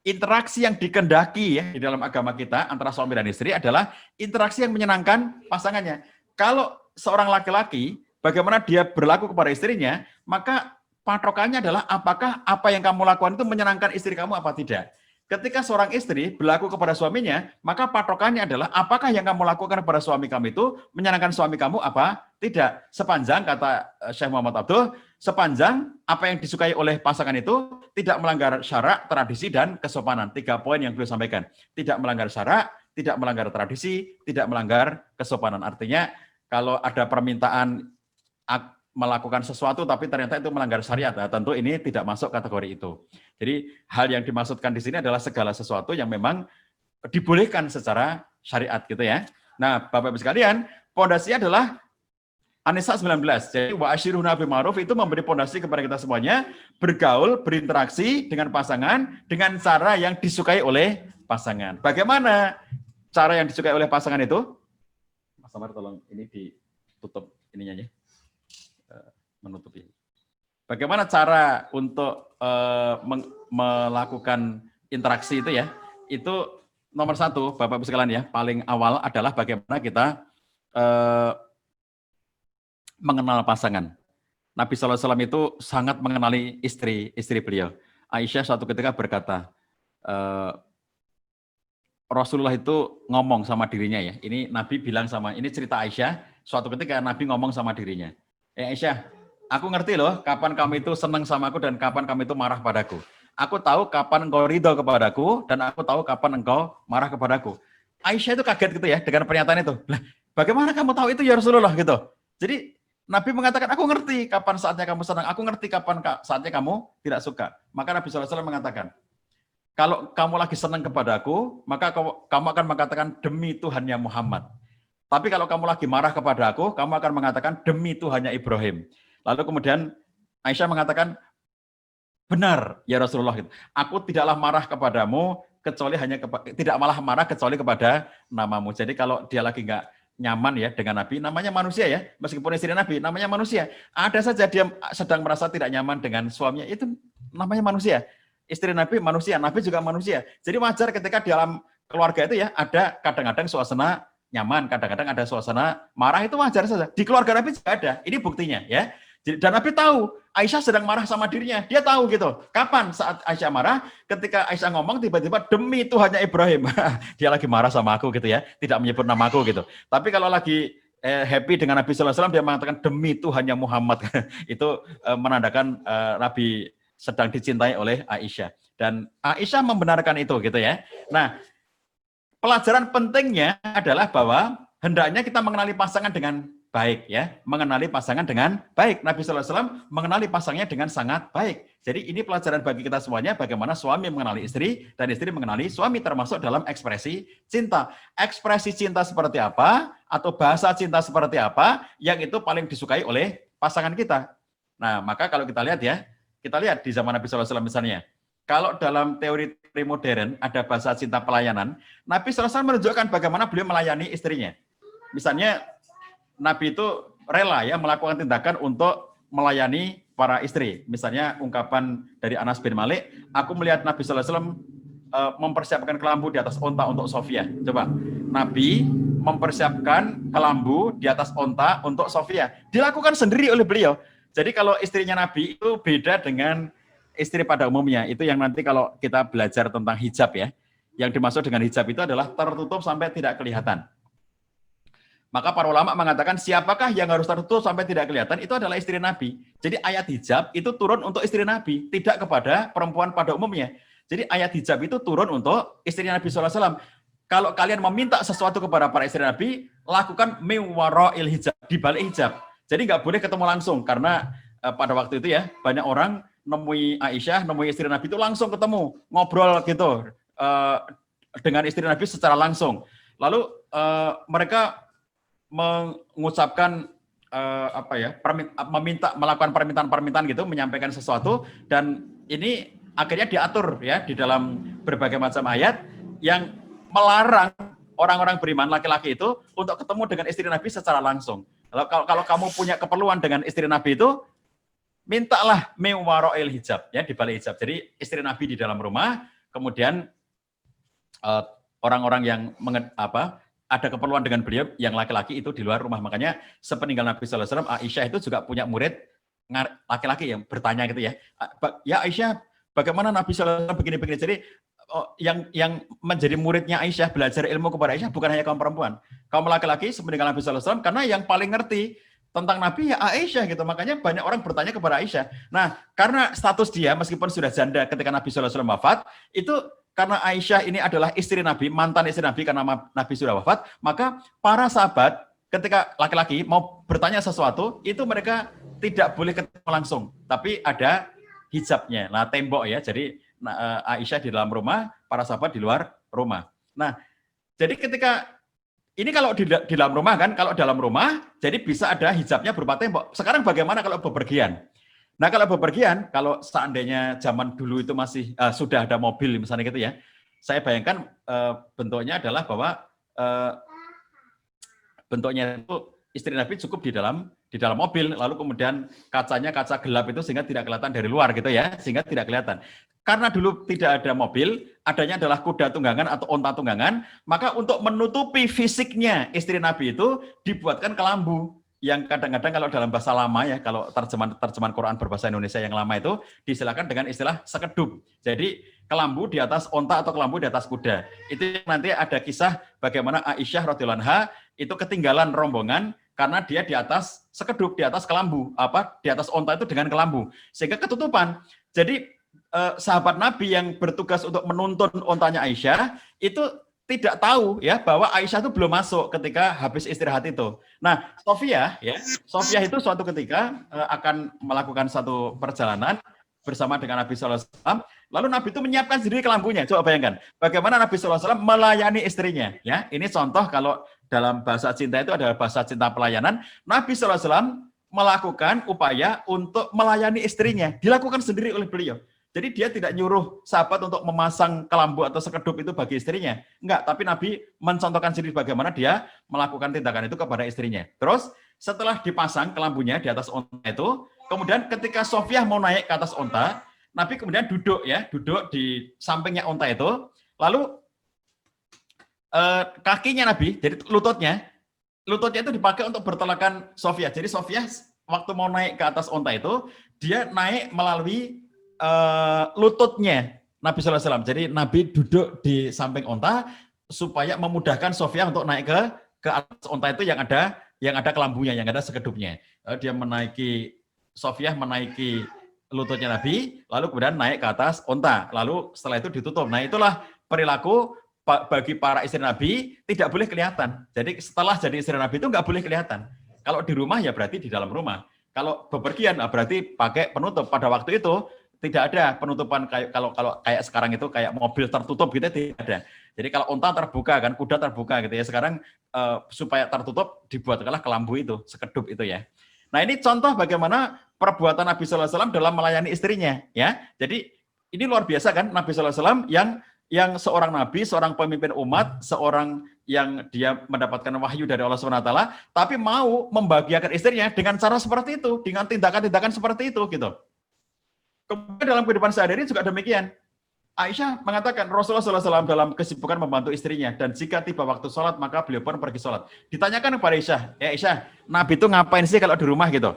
interaksi yang dikehendaki ya di dalam agama kita antara suami dan istri adalah interaksi yang menyenangkan pasangannya. Kalau seorang laki-laki, bagaimana dia berlaku kepada istrinya, maka patokannya adalah apakah apa yang kamu lakukan itu menyenangkan istri kamu apa tidak. Ketika seorang istri berlaku kepada suaminya, maka patokannya adalah apakah yang kamu lakukan kepada suami kamu itu menyenangkan suami kamu apa tidak. Sepanjang, kata Syekh Muhammad Abduh, sepanjang apa yang disukai oleh pasangan itu tidak melanggar syarak, tradisi, dan kesopanan. 3 poin yang beliau sampaikan. Tidak melanggar syarak, tidak melanggar tradisi, tidak melanggar kesopanan. Artinya kalau ada permintaan melakukan sesuatu tapi ternyata itu melanggar syariat, nah, tentu ini tidak masuk kategori itu. Jadi hal yang dimaksudkan di sini adalah segala sesuatu yang memang dibolehkan secara syariat gitu ya. Nah, Bapak-Ibu sekalian, pondasinya adalah An-Nisa 19. Jadi wa ashiruhunna bil ma'ruf itu memberi pondasi kepada kita semuanya bergaul, berinteraksi dengan pasangan dengan cara yang disukai oleh pasangan. Bagaimana cara yang disukai oleh pasangan itu? Mas Amar tolong ini ditutup ininya ya. Menutupi. Bagaimana cara untuk melakukan interaksi itu ya? Itu nomor 1, Bapak-Ibu sekalian ya, paling awal adalah bagaimana kita mengenal pasangan. Nabi SAW itu sangat mengenali istri beliau. Aisyah suatu ketika berkata, Rasulullah itu ngomong sama dirinya ya. Ini Nabi bilang sama, ini cerita Aisyah, suatu ketika Nabi ngomong sama dirinya. Aisyah, aku ngerti loh kapan kamu itu senang sama aku dan kapan kamu itu marah padaku. Aku tahu kapan engkau ridho kepadaku dan aku tahu kapan engkau marah kepadaku. Aisyah itu kaget gitu ya dengan pernyataan itu. Lah, bagaimana kamu tahu itu ya Rasulullah gitu. Jadi Nabi mengatakan, aku ngerti kapan saatnya kamu senang, aku ngerti kapan saatnya kamu tidak suka. Maka Nabi SAW mengatakan, kalau kamu lagi senang kepadaku, maka kamu akan mengatakan demi Tuhannya Muhammad. Tapi kalau kamu lagi marah kepada aku, kamu akan mengatakan demi Tuhannya Ibrahim. Lalu kemudian Aisyah mengatakan, benar ya Rasulullah. Aku tidaklah marah kepadamu kecuali tidak malah marah kecuali kepada namamu. Jadi kalau dia lagi nggak nyaman ya dengan Nabi, namanya manusia ya, meskipun istri Nabi, namanya manusia. Ada saja dia sedang merasa tidak nyaman dengan suaminya, itu namanya manusia. Istri Nabi manusia, Nabi juga manusia. Jadi wajar ketika dalam keluarga itu ya, ada kadang-kadang suasana nyaman, kadang-kadang ada suasana marah, itu wajar saja. Di keluarga Nabi juga ada, ini buktinya ya. Dan Nabi tahu, Aisyah sedang marah sama dirinya, dia tahu gitu. Kapan saat Aisyah marah, ketika Aisyah ngomong tiba-tiba demi Tuhannya Ibrahim, dia lagi marah sama aku gitu ya, tidak menyebut namaku gitu. Tapi kalau lagi happy dengan Nabi Sallallahu Alaihi Wasallam, dia mengatakan demi Tuhannya Muhammad. Itu menandakan Nabi sedang dicintai oleh Aisyah. Dan Aisyah membenarkan itu gitu ya. Nah, pelajaran pentingnya adalah bahwa hendaknya kita mengenali pasangan dengan baik ya, mengenali pasangan dengan baik. Nabi Sallallahu Alaihi Wasallam mengenali pasangannya dengan sangat baik. Jadi ini pelajaran bagi kita semuanya bagaimana suami mengenali istri dan istri mengenali suami, termasuk dalam ekspresi cinta. Ekspresi cinta seperti apa atau bahasa cinta seperti apa yang itu paling disukai oleh pasangan kita. Nah, maka kalau kita lihat ya, kita lihat di zaman Nabi Sallallahu Alaihi Wasallam misalnya, kalau dalam teori modern ada bahasa cinta pelayanan, Nabi Sallallahu Alaihi Wasallam menunjukkan bagaimana beliau melayani istrinya. Misalnya Nabi itu rela ya melakukan tindakan untuk melayani para istri. Misalnya ungkapan dari Anas bin Malik, aku melihat Nabi Sallallahu Alaihi Wasallam mempersiapkan kelambu di atas onta untuk Sofia. Coba, Nabi mempersiapkan kelambu di atas onta untuk Sofia. Dilakukan sendiri oleh beliau. Jadi kalau istrinya Nabi itu beda dengan istri pada umumnya. Itu yang nanti kalau kita belajar tentang hijab ya. Yang dimaksud dengan hijab itu adalah tertutup sampai tidak kelihatan. Maka para ulama mengatakan siapakah yang harus tertutup sampai tidak kelihatan, itu adalah istri Nabi. Jadi ayat hijab itu turun untuk istri Nabi, tidak kepada perempuan pada umumnya. Jadi ayat hijab itu turun untuk istri Nabi SAW. Kalau kalian meminta sesuatu kepada para istri Nabi, lakukan miwara'il hijab, di balik hijab. Jadi nggak boleh ketemu langsung, karena pada waktu itu ya, banyak orang nemui Aisyah, nemui istri Nabi itu langsung ketemu, ngobrol gitu dengan istri Nabi secara langsung. Lalu mereka mengucapkan meminta, melakukan permintaan gitu, menyampaikan sesuatu, dan ini akhirnya diatur ya di dalam berbagai macam ayat yang melarang orang-orang beriman laki-laki itu untuk ketemu dengan istri Nabi secara langsung. Kalau kamu punya keperluan dengan istri Nabi itu, mintalah miwara'il hijab ya, di balik hijab. Jadi istri Nabi di dalam rumah, kemudian orang-orang yang ada keperluan dengan beliau yang laki-laki itu di luar rumah. Makanya sepeninggal Nabi Sallallahu Alaihi Wasallam, Aisyah itu juga punya murid laki-laki yang bertanya gitu ya. Ya Aisyah, bagaimana Nabi Sallallahu Alaihi Wasallam begini-begini. Jadi yang menjadi muridnya Aisyah, belajar ilmu kepada Aisyah bukan hanya kaum perempuan, kaum laki-laki sepeninggal Nabi Sallallahu Alaihi Wasallam, karena yang paling ngerti tentang Nabi ya Aisyah gitu. Makanya banyak orang bertanya kepada Aisyah. Nah, karena status dia meskipun sudah janda ketika Nabi Sallallahu Alaihi Wasallam wafat, itu karena Aisyah ini adalah istri Nabi, mantan istri Nabi karena Nabi sudah wafat, maka para sahabat ketika laki-laki mau bertanya sesuatu, itu mereka tidak boleh ketemu langsung, tapi ada hijabnya, nah tembok ya. Jadi Aisyah di dalam rumah, para sahabat di luar rumah. Nah, jadi ketika ini kalau di dalam rumah kan, kalau dalam rumah, jadi bisa ada hijabnya berupa tembok. Sekarang bagaimana kalau bepergian? Nah, kalau bepergian, kalau seandainya zaman dulu itu masih sudah ada mobil misalnya gitu ya, saya bayangkan bentuknya adalah bahwa bentuknya itu istri Nabi cukup di dalam mobil, lalu kemudian kacanya kaca gelap itu sehingga tidak kelihatan dari luar gitu ya, sehingga tidak kelihatan. Karena dulu tidak ada mobil, adanya adalah kuda tunggangan atau onta tunggangan, maka untuk menutupi fisiknya istri Nabi itu dibuatkan kelambu. Yang kadang-kadang kalau dalam bahasa lama ya, kalau terjemahan Quran berbahasa Indonesia yang lama itu disilakan dengan istilah sekedup. Jadi kelambu di atas onta atau kelambu di atas kuda. Itu nanti ada kisah bagaimana Aisyah radhiyallahu anha itu ketinggalan rombongan karena dia di atas sekedup, di atas kelambu, di atas onta itu dengan kelambu, sehingga ketutupan. Jadi sahabat Nabi yang bertugas untuk menuntun ontanya Aisyah itu tidak tahu ya bahwa Aisyah itu belum masuk ketika habis istirahat itu. Nah, Sofia itu suatu ketika akan melakukan satu perjalanan bersama dengan Nabi Sallallahu Alaihi Wasallam. Lalu Nabi itu menyiapkan sendiri kelambunya. Coba bayangkan bagaimana Nabi Sallallahu Alaihi Wasallam melayani istrinya. Ya, ini contoh kalau dalam bahasa cinta itu adalah bahasa cinta pelayanan. Nabi Sallallahu Alaihi Wasallam melakukan upaya untuk melayani istrinya. Dilakukan sendiri oleh beliau. Jadi dia tidak nyuruh sahabat untuk memasang kelambu atau sekedup itu bagi istrinya. Enggak, tapi Nabi mencontohkan sendiri bagaimana dia melakukan tindakan itu kepada istrinya. Terus setelah dipasang kelambunya di atas onta itu, kemudian ketika Sofiyah mau naik ke atas onta, Nabi kemudian duduk di sampingnya onta itu, lalu kakinya Nabi, jadi lututnya itu dipakai untuk bertolakan Sofiyah. Jadi Sofiyah waktu mau naik ke atas onta itu, dia naik melalui lututnya Nabi SAW. Jadi Nabi duduk di samping onta supaya memudahkan Sofiyah untuk naik ke atas onta itu yang ada kelambunya, yang ada sekedupnya. Dia Sofiyah menaiki lututnya Nabi, lalu kemudian naik ke atas onta. Lalu setelah itu ditutup. Nah, itulah perilaku bagi para istri Nabi, tidak boleh kelihatan. Jadi setelah jadi istri Nabi itu nggak boleh kelihatan. Kalau di rumah ya berarti di dalam rumah. Kalau bepergian berarti pakai penutup. Pada waktu itu tidak ada penutupan kalau kayak sekarang itu kayak mobil tertutup gitu, tidak ada. Jadi kalau unta terbuka kan, kuda terbuka gitu ya. Sekarang supaya tertutup dibuatkanlah kelambu itu, sekedup itu ya. Nah, ini contoh bagaimana perbuatan Nabi sallallahu alaihi wasallam dalam melayani istrinya ya. Jadi ini luar biasa kan, Nabi sallallahu alaihi wasallam yang seorang nabi, seorang pemimpin umat, seorang yang dia mendapatkan wahyu dari Allah SWT, tapi mau membahagiakan istrinya dengan cara seperti itu, dengan tindakan-tindakan seperti itu gitu. Kemudian dalam kehidupan sehari-hari juga demikian. Aisyah mengatakan Rasulullah SAW dalam kesibukan membantu istrinya, dan jika tiba waktu sholat maka beliau pun pergi sholat. Ditanyakan kepada Aisyah, ya Aisyah, Nabi itu ngapain sih kalau di rumah gitu?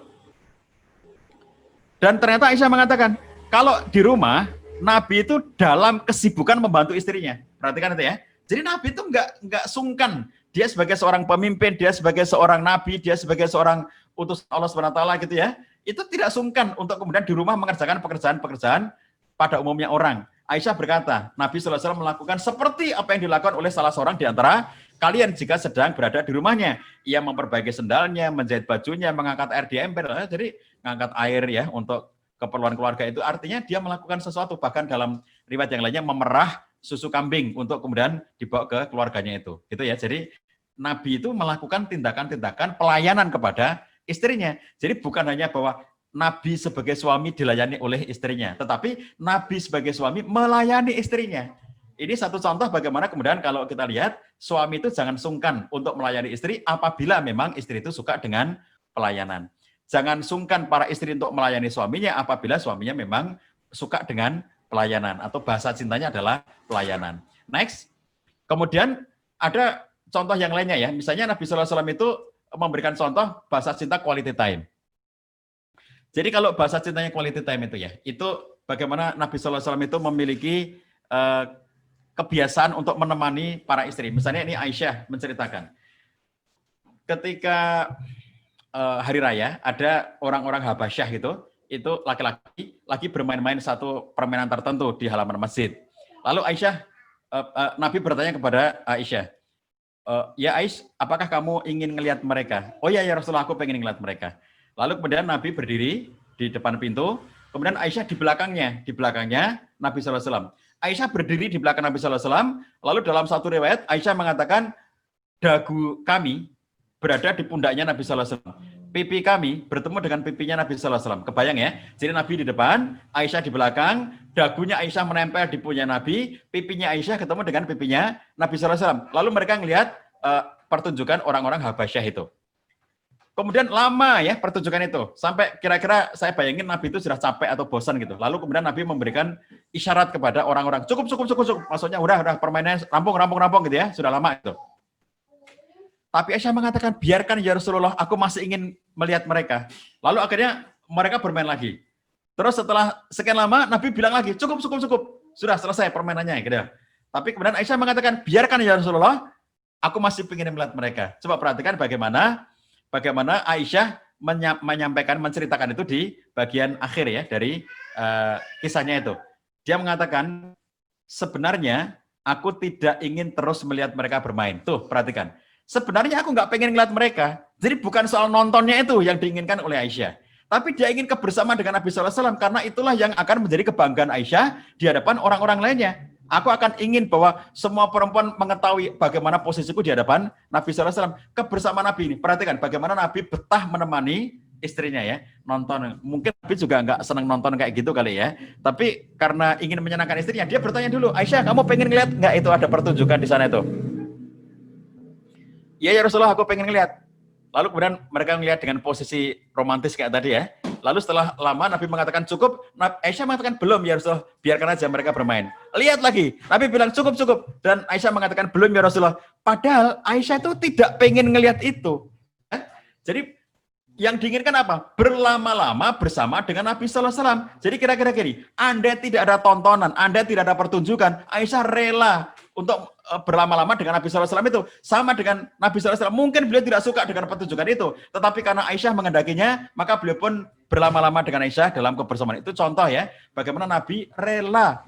Dan ternyata Aisyah mengatakan, kalau di rumah Nabi itu dalam kesibukan membantu istrinya. Perhatikan itu ya. Jadi Nabi itu nggak sungkan. Dia sebagai seorang pemimpin, dia sebagai seorang nabi, dia sebagai seorang utusan Allah SWT gitu ya. Itu tidak sungkan untuk kemudian di rumah mengerjakan pekerjaan-pekerjaan pada umumnya orang. Aisyah berkata, Nabi SAW melakukan seperti apa yang dilakukan oleh salah seorang di antara kalian jika sedang berada di rumahnya. Ia memperbaiki sendalnya, menjahit bajunya, mengangkat air di ember. Jadi mengangkat air ya untuk keperluan keluarga itu artinya dia melakukan sesuatu. Bahkan dalam riwayat yang lainnya memerah susu kambing untuk kemudian dibawa ke keluarganya itu. Gitu ya. Jadi Nabi itu melakukan tindakan-tindakan pelayanan kepada istrinya. Jadi bukan hanya bahwa Nabi sebagai suami dilayani oleh istrinya, tetapi Nabi sebagai suami melayani istrinya. Ini satu contoh bagaimana kemudian kalau kita lihat, suami itu jangan sungkan untuk melayani istri apabila memang istri itu suka dengan pelayanan. Jangan sungkan para istri untuk melayani suaminya apabila suaminya memang suka dengan pelayanan atau bahasa cintanya adalah pelayanan. Next. Kemudian ada contoh yang lainnya ya. Misalnya Nabi SAW itu memberikan contoh bahasa cinta quality time. Jadi kalau bahasa cintanya quality time itu ya, itu bagaimana Nabi SAW itu memiliki kebiasaan untuk menemani para istri. Misalnya ini Aisyah menceritakan, ketika hari raya ada orang-orang Habasyah gitu, itu laki-laki lagi bermain-main satu permainan tertentu di halaman masjid. Lalu Nabi bertanya kepada Aisyah, ya Aisyah, apakah kamu ingin melihat mereka? Oh ya Rasulullah, aku pengen melihat mereka. Lalu kemudian Nabi berdiri di depan pintu, kemudian Aisyah di belakangnya Nabi SAW. Aisyah berdiri di belakang Nabi SAW, lalu dalam satu riwayat Aisyah mengatakan, dagu kami berada di pundaknya Nabi SAW. Pipi kami bertemu dengan pipinya Nabi SAW. Kebayang ya? Jadi Nabi di depan, Aisyah di belakang, dagunya Aisyah menempel di pundak Nabi, pipinya Aisyah ketemu dengan pipinya Nabi SAW. Lalu mereka melihat pertunjukan orang-orang Habasyah itu. Kemudian lama ya pertunjukan itu, sampai kira-kira saya bayangin Nabi itu sudah capek atau bosan gitu. Lalu kemudian Nabi memberikan isyarat kepada orang-orang, cukup. Maksudnya udah permainannya rampung gitu ya, sudah lama itu. Tapi Aisyah mengatakan, biarkan ya Rasulullah, aku masih ingin melihat mereka. Lalu akhirnya mereka bermain lagi. Terus setelah sekian lama, Nabi bilang lagi, cukup. Sudah selesai permainannya gitu. Tapi kemudian Aisyah mengatakan, biarkan ya Rasulullah, aku masih ingin melihat mereka. Coba perhatikan bagaimana Aisyah menceritakan itu di bagian akhir ya dari kisahnya itu. Dia mengatakan, sebenarnya aku tidak ingin terus melihat mereka bermain. Tuh, perhatikan. Sebenarnya aku nggak pengen melihat mereka. Jadi bukan soal nontonnya itu yang diinginkan oleh Aisyah. Tapi dia ingin kebersamaan dengan Nabi SAW, karena itulah yang akan menjadi kebanggaan Aisyah di hadapan orang-orang lainnya. Aku akan ingin bahwa semua perempuan mengetahui bagaimana posisiku di hadapan Nabi SAW. Kebersamaan Nabi ini, perhatikan bagaimana Nabi betah menemani istrinya ya, nonton. Mungkin Nabi juga nggak senang nonton kayak gitu kali ya. Tapi karena ingin menyenangkan istrinya, dia bertanya dulu, Aisyah, kamu pengen ngeliat nggak itu ada pertunjukan di sana itu? Iya ya Rasulullah, aku pengen ngeliat. Lalu kemudian mereka ngeliat dengan posisi romantis kayak tadi ya. Lalu setelah lama Nabi mengatakan cukup, Aisyah mengatakan belum ya Rasulullah, biarkan aja mereka bermain. Lihat lagi, Nabi bilang cukup. Dan Aisyah mengatakan belum ya Rasulullah. Padahal Aisyah itu tidak pengen ngeliat itu. Jadi yang diinginkan apa? Berlama-lama bersama dengan Nabi Sallallahu Alaihi Wasallam. Jadi kira-kira gini, Anda tidak ada tontonan, Anda tidak ada pertunjukan, Aisyah rela untuk berlama-lama dengan Nabi Sallallahu Alaihi Wasallam itu. Sama dengan Nabi Sallallahu Alaihi Wasallam, mungkin beliau tidak suka dengan pertunjukan itu, tetapi karena Aisyah mengendakinya, maka beliau pun berlama-lama dengan Aisyah dalam kebersamaan. Itu contoh ya, bagaimana Nabi rela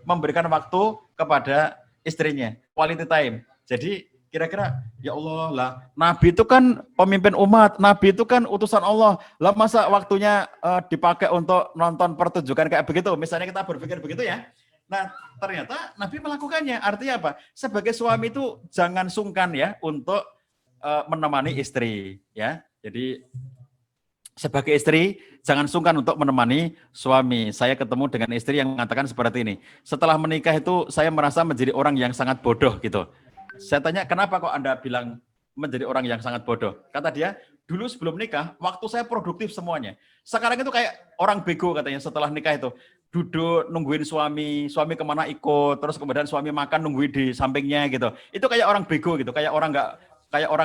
memberikan waktu kepada istrinya, quality time. Jadi kira-kira, ya Allah lah, Nabi itu kan pemimpin umat, Nabi itu kan utusan Allah, lah masa waktunya dipakai untuk nonton pertunjukan kayak begitu, misalnya kita berpikir begitu ya. Nah ternyata Nabi melakukannya, artinya apa? Sebagai suami itu jangan sungkan ya untuk menemani istri ya. Jadi sebagai istri jangan sungkan untuk menemani suami. Saya ketemu dengan istri yang mengatakan seperti ini, setelah menikah itu saya merasa menjadi orang yang sangat bodoh gitu. Saya tanya, kenapa kok Anda bilang menjadi orang yang sangat bodoh? Kata dia, dulu sebelum nikah, waktu saya produktif semuanya. Sekarang itu kayak orang bego katanya setelah nikah itu. Duduk, nungguin suami kemana ikut, terus kemudian suami makan nungguin di sampingnya gitu. Itu kayak orang bego gitu, kayak orang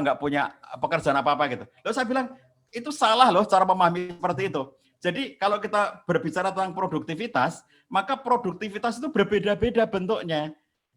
nggak punya pekerjaan apa-apa gitu. Lalu saya bilang, itu salah loh cara memahami seperti itu. Jadi kalau kita berbicara tentang produktivitas, maka produktivitas itu berbeda-beda bentuknya.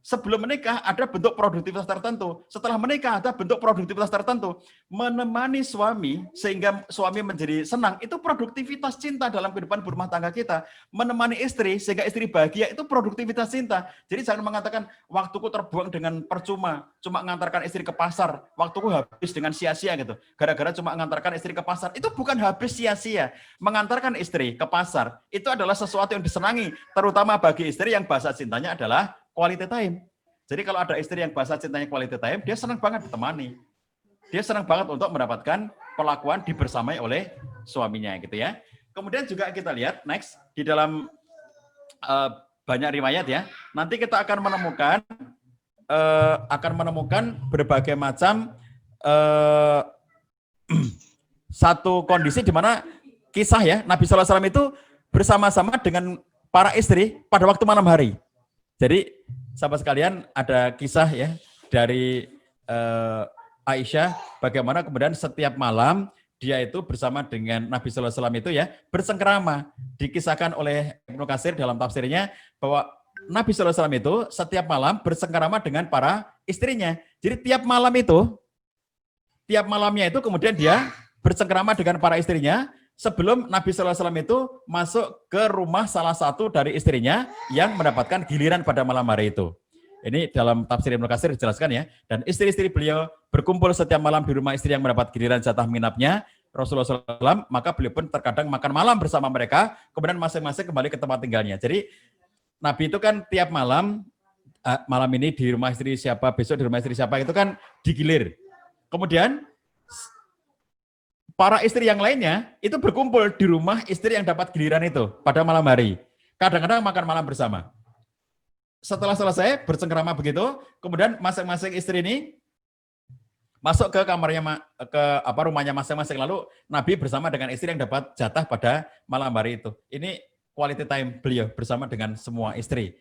Sebelum menikah ada bentuk produktivitas tertentu. Setelah menikah ada bentuk produktivitas tertentu. Menemani suami sehingga suami menjadi senang, itu produktivitas cinta dalam kehidupan berumah tangga kita. Menemani istri sehingga istri bahagia, itu produktivitas cinta. Jadi jangan mengatakan waktuku terbuang dengan percuma, cuma mengantarkan istri ke pasar, waktuku habis dengan sia-sia gitu. Gara-gara cuma mengantarkan istri ke pasar, itu bukan habis sia-sia. Mengantarkan istri ke pasar, itu adalah sesuatu yang disenangi, terutama bagi istri yang bahasa cintanya adalah quality time. Jadi kalau ada istri yang bahasa cintanya quality time, dia senang banget ditemani. Dia senang banget untuk mendapatkan perlakuan dibersamai oleh suaminya gitu ya. Kemudian juga kita lihat next di dalam banyak riwayat ya. Nanti kita akan menemukan berbagai macam satu kondisi di mana kisah ya Nabi Sallallahu Alaihi Wasallam itu bersama-sama dengan para istri pada waktu malam hari. Jadi sahabat sekalian ada kisah ya dari Aisyah bagaimana kemudian setiap malam dia itu bersama dengan Nabi Sallallahu Alaihi Wasallam itu ya bersengkerama. Dikisahkan oleh Ibnu Katsir dalam tafsirnya bahwa Nabi Sallallahu Alaihi Wasallam itu setiap malam bersengkerama dengan para istrinya. Jadi tiap malamnya itu kemudian dia bersengkerama dengan para istrinya sebelum Nabi Sallallahu Alaihi Wasallam itu masuk ke rumah salah satu dari istrinya yang mendapatkan giliran pada malam hari itu. Ini dalam tafsir Ibnu Katsir dijelaskan ya. Dan istri-istri beliau berkumpul setiap malam di rumah istri yang mendapat giliran jatah menginapnya Rasulullah SAW, maka beliau pun terkadang makan malam bersama mereka, kemudian masing-masing kembali ke tempat tinggalnya. Jadi Nabi itu kan tiap malam ini di rumah istri siapa, besok di rumah istri siapa, itu kan digilir. Kemudian para istri yang lainnya itu berkumpul di rumah istri yang dapat giliran itu pada malam hari. Kadang-kadang makan malam bersama. Setelah selesai bersengkerama begitu, kemudian masing-masing istri ini masuk ke kamarnya, rumahnya masing-masing. Lalu Nabi bersama dengan istri yang dapat jatah pada malam hari itu. Ini quality time beliau bersama dengan semua istri.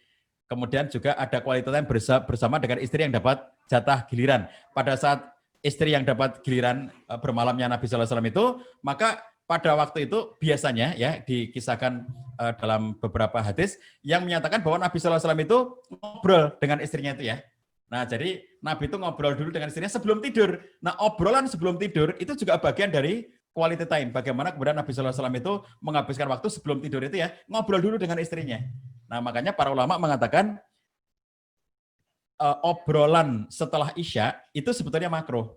Kemudian juga ada quality time bersama dengan istri yang dapat jatah giliran. Pada saat istri yang dapat giliran bermalamnya Nabi Sallallahu Alaihi Wasallam itu, maka pada waktu itu biasanya ya dikisahkan dalam beberapa hadis yang menyatakan bahwa Nabi Sallallahu Alaihi Wasallam itu ngobrol dengan istrinya itu ya. Nah jadi Nabi itu ngobrol dulu dengan istrinya sebelum tidur. Nah obrolan sebelum tidur itu juga bagian dari quality time. Bagaimana kemudian Nabi Sallallahu Alaihi Wasallam itu menghabiskan waktu sebelum tidur itu ya, ngobrol dulu dengan istrinya. Nah makanya para ulama mengatakan obrolan setelah Isya itu sebetulnya makruh.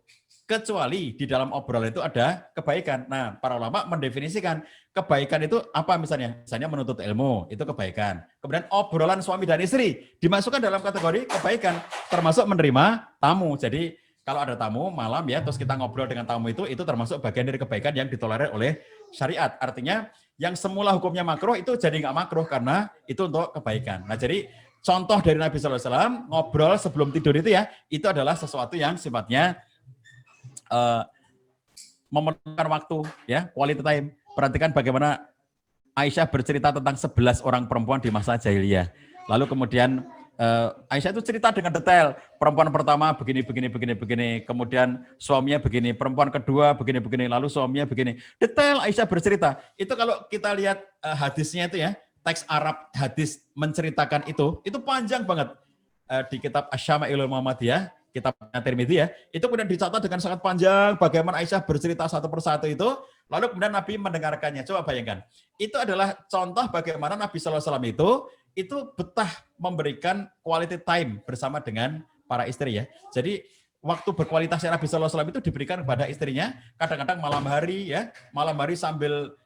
Kecuali di dalam obrolan itu ada kebaikan. Nah, para ulama mendefinisikan kebaikan itu apa misalnya? Misalnya menuntut ilmu, itu kebaikan. Kemudian obrolan suami dan istri dimasukkan dalam kategori kebaikan, termasuk menerima tamu. Jadi kalau ada tamu malam ya, terus kita ngobrol dengan tamu itu termasuk bagian dari kebaikan yang ditolerir oleh syariat. Artinya yang semula hukumnya makruh itu jadi nggak makruh karena itu untuk kebaikan. Nah jadi contoh dari Nabi SAW ngobrol sebelum tidur itu ya, itu adalah sesuatu yang sifatnya memerlukan waktu ya, quality time. Perhatikan bagaimana Aisyah bercerita tentang 11 orang perempuan di masa jahiliyah. Lalu kemudian Aisyah itu cerita dengan detail. Perempuan pertama begini, kemudian suaminya begini, perempuan kedua begini, lalu suaminya begini. Detail Aisyah bercerita. Itu kalau kita lihat hadisnya itu ya, teks Arab hadis menceritakan itu panjang banget. Di kitab Asy-Syama'ilul Muhammadiyah, kitab Tirmidzi ya, itu kemudian dicatat dengan sangat panjang bagaimana Aisyah bercerita satu persatu itu, lalu kemudian Nabi mendengarkannya. Coba bayangkan. Itu adalah contoh bagaimana Nabi SAW itu betah memberikan quality time bersama dengan para istri ya. Jadi waktu berkualitasnya Nabi SAW itu diberikan kepada istrinya, kadang-kadang malam hari sambil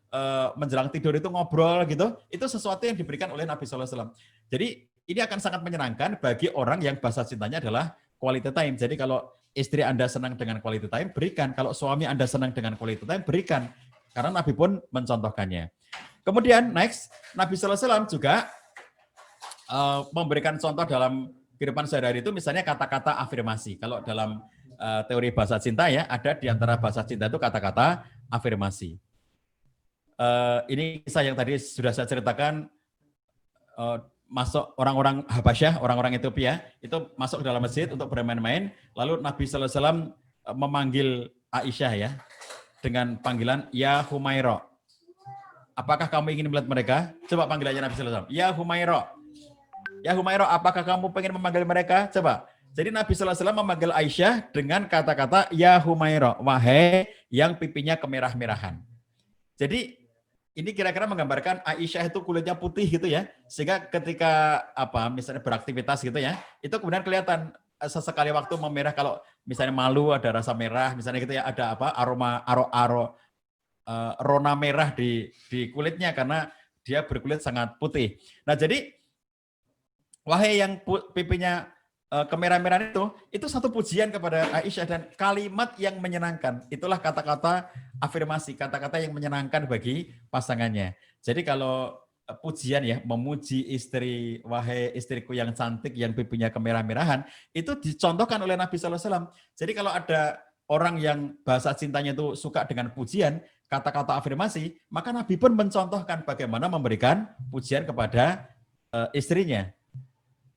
menjelang tidur itu ngobrol gitu, itu sesuatu yang diberikan oleh Nabi SAW. Jadi ini akan sangat menyenangkan bagi orang yang bahasa cintanya adalah quality time. Jadi kalau istri Anda senang dengan quality time, berikan. Kalau suami Anda senang dengan quality time, berikan. Karena Nabi pun mencontohkannya. Kemudian next, Nabi SAW juga memberikan contoh dalam kehidupan sehari-hari itu misalnya kata-kata afirmasi. Kalau dalam teori bahasa cinta ya, ada di antara bahasa cinta itu kata-kata afirmasi. Ini kisah yang tadi sudah saya ceritakan, masuk orang-orang Habasyah, orang-orang Ethiopia, itu masuk ke dalam masjid untuk bermain-main, lalu Nabi SAW memanggil Aisyah ya, dengan panggilan Ya Humaira. Apakah kamu ingin melihat mereka? Coba panggil aja Nabi SAW. Ya Humaira. Ya Humaira, apakah kamu pengen memanggil mereka? Coba. Jadi Nabi SAW memanggil Aisyah dengan kata-kata Ya Humaira, wahai yang pipinya kemerah-merahan. Jadi ini kira-kira menggambarkan Aisyah itu kulitnya putih gitu ya, sehingga ketika misalnya beraktivitas gitu ya, itu kemudian kelihatan sesekali waktu memerah. Kalau misalnya malu ada rasa merah, misalnya gitu ya, ada rona merah di kulitnya karena dia berkulit sangat putih. Nah jadi wahai yang pipinya kemerah-merahan itu satu pujian kepada Aisyah dan kalimat yang menyenangkan. Itulah kata-kata afirmasi, kata-kata yang menyenangkan bagi pasangannya. Jadi kalau pujian ya, memuji istri, wahai istriku yang cantik, yang pipinya kemerah-merahan, itu dicontohkan oleh Nabi SAW. Jadi kalau ada orang yang bahasa cintanya itu suka dengan pujian, kata-kata afirmasi, maka Nabi pun mencontohkan bagaimana memberikan pujian kepada istrinya.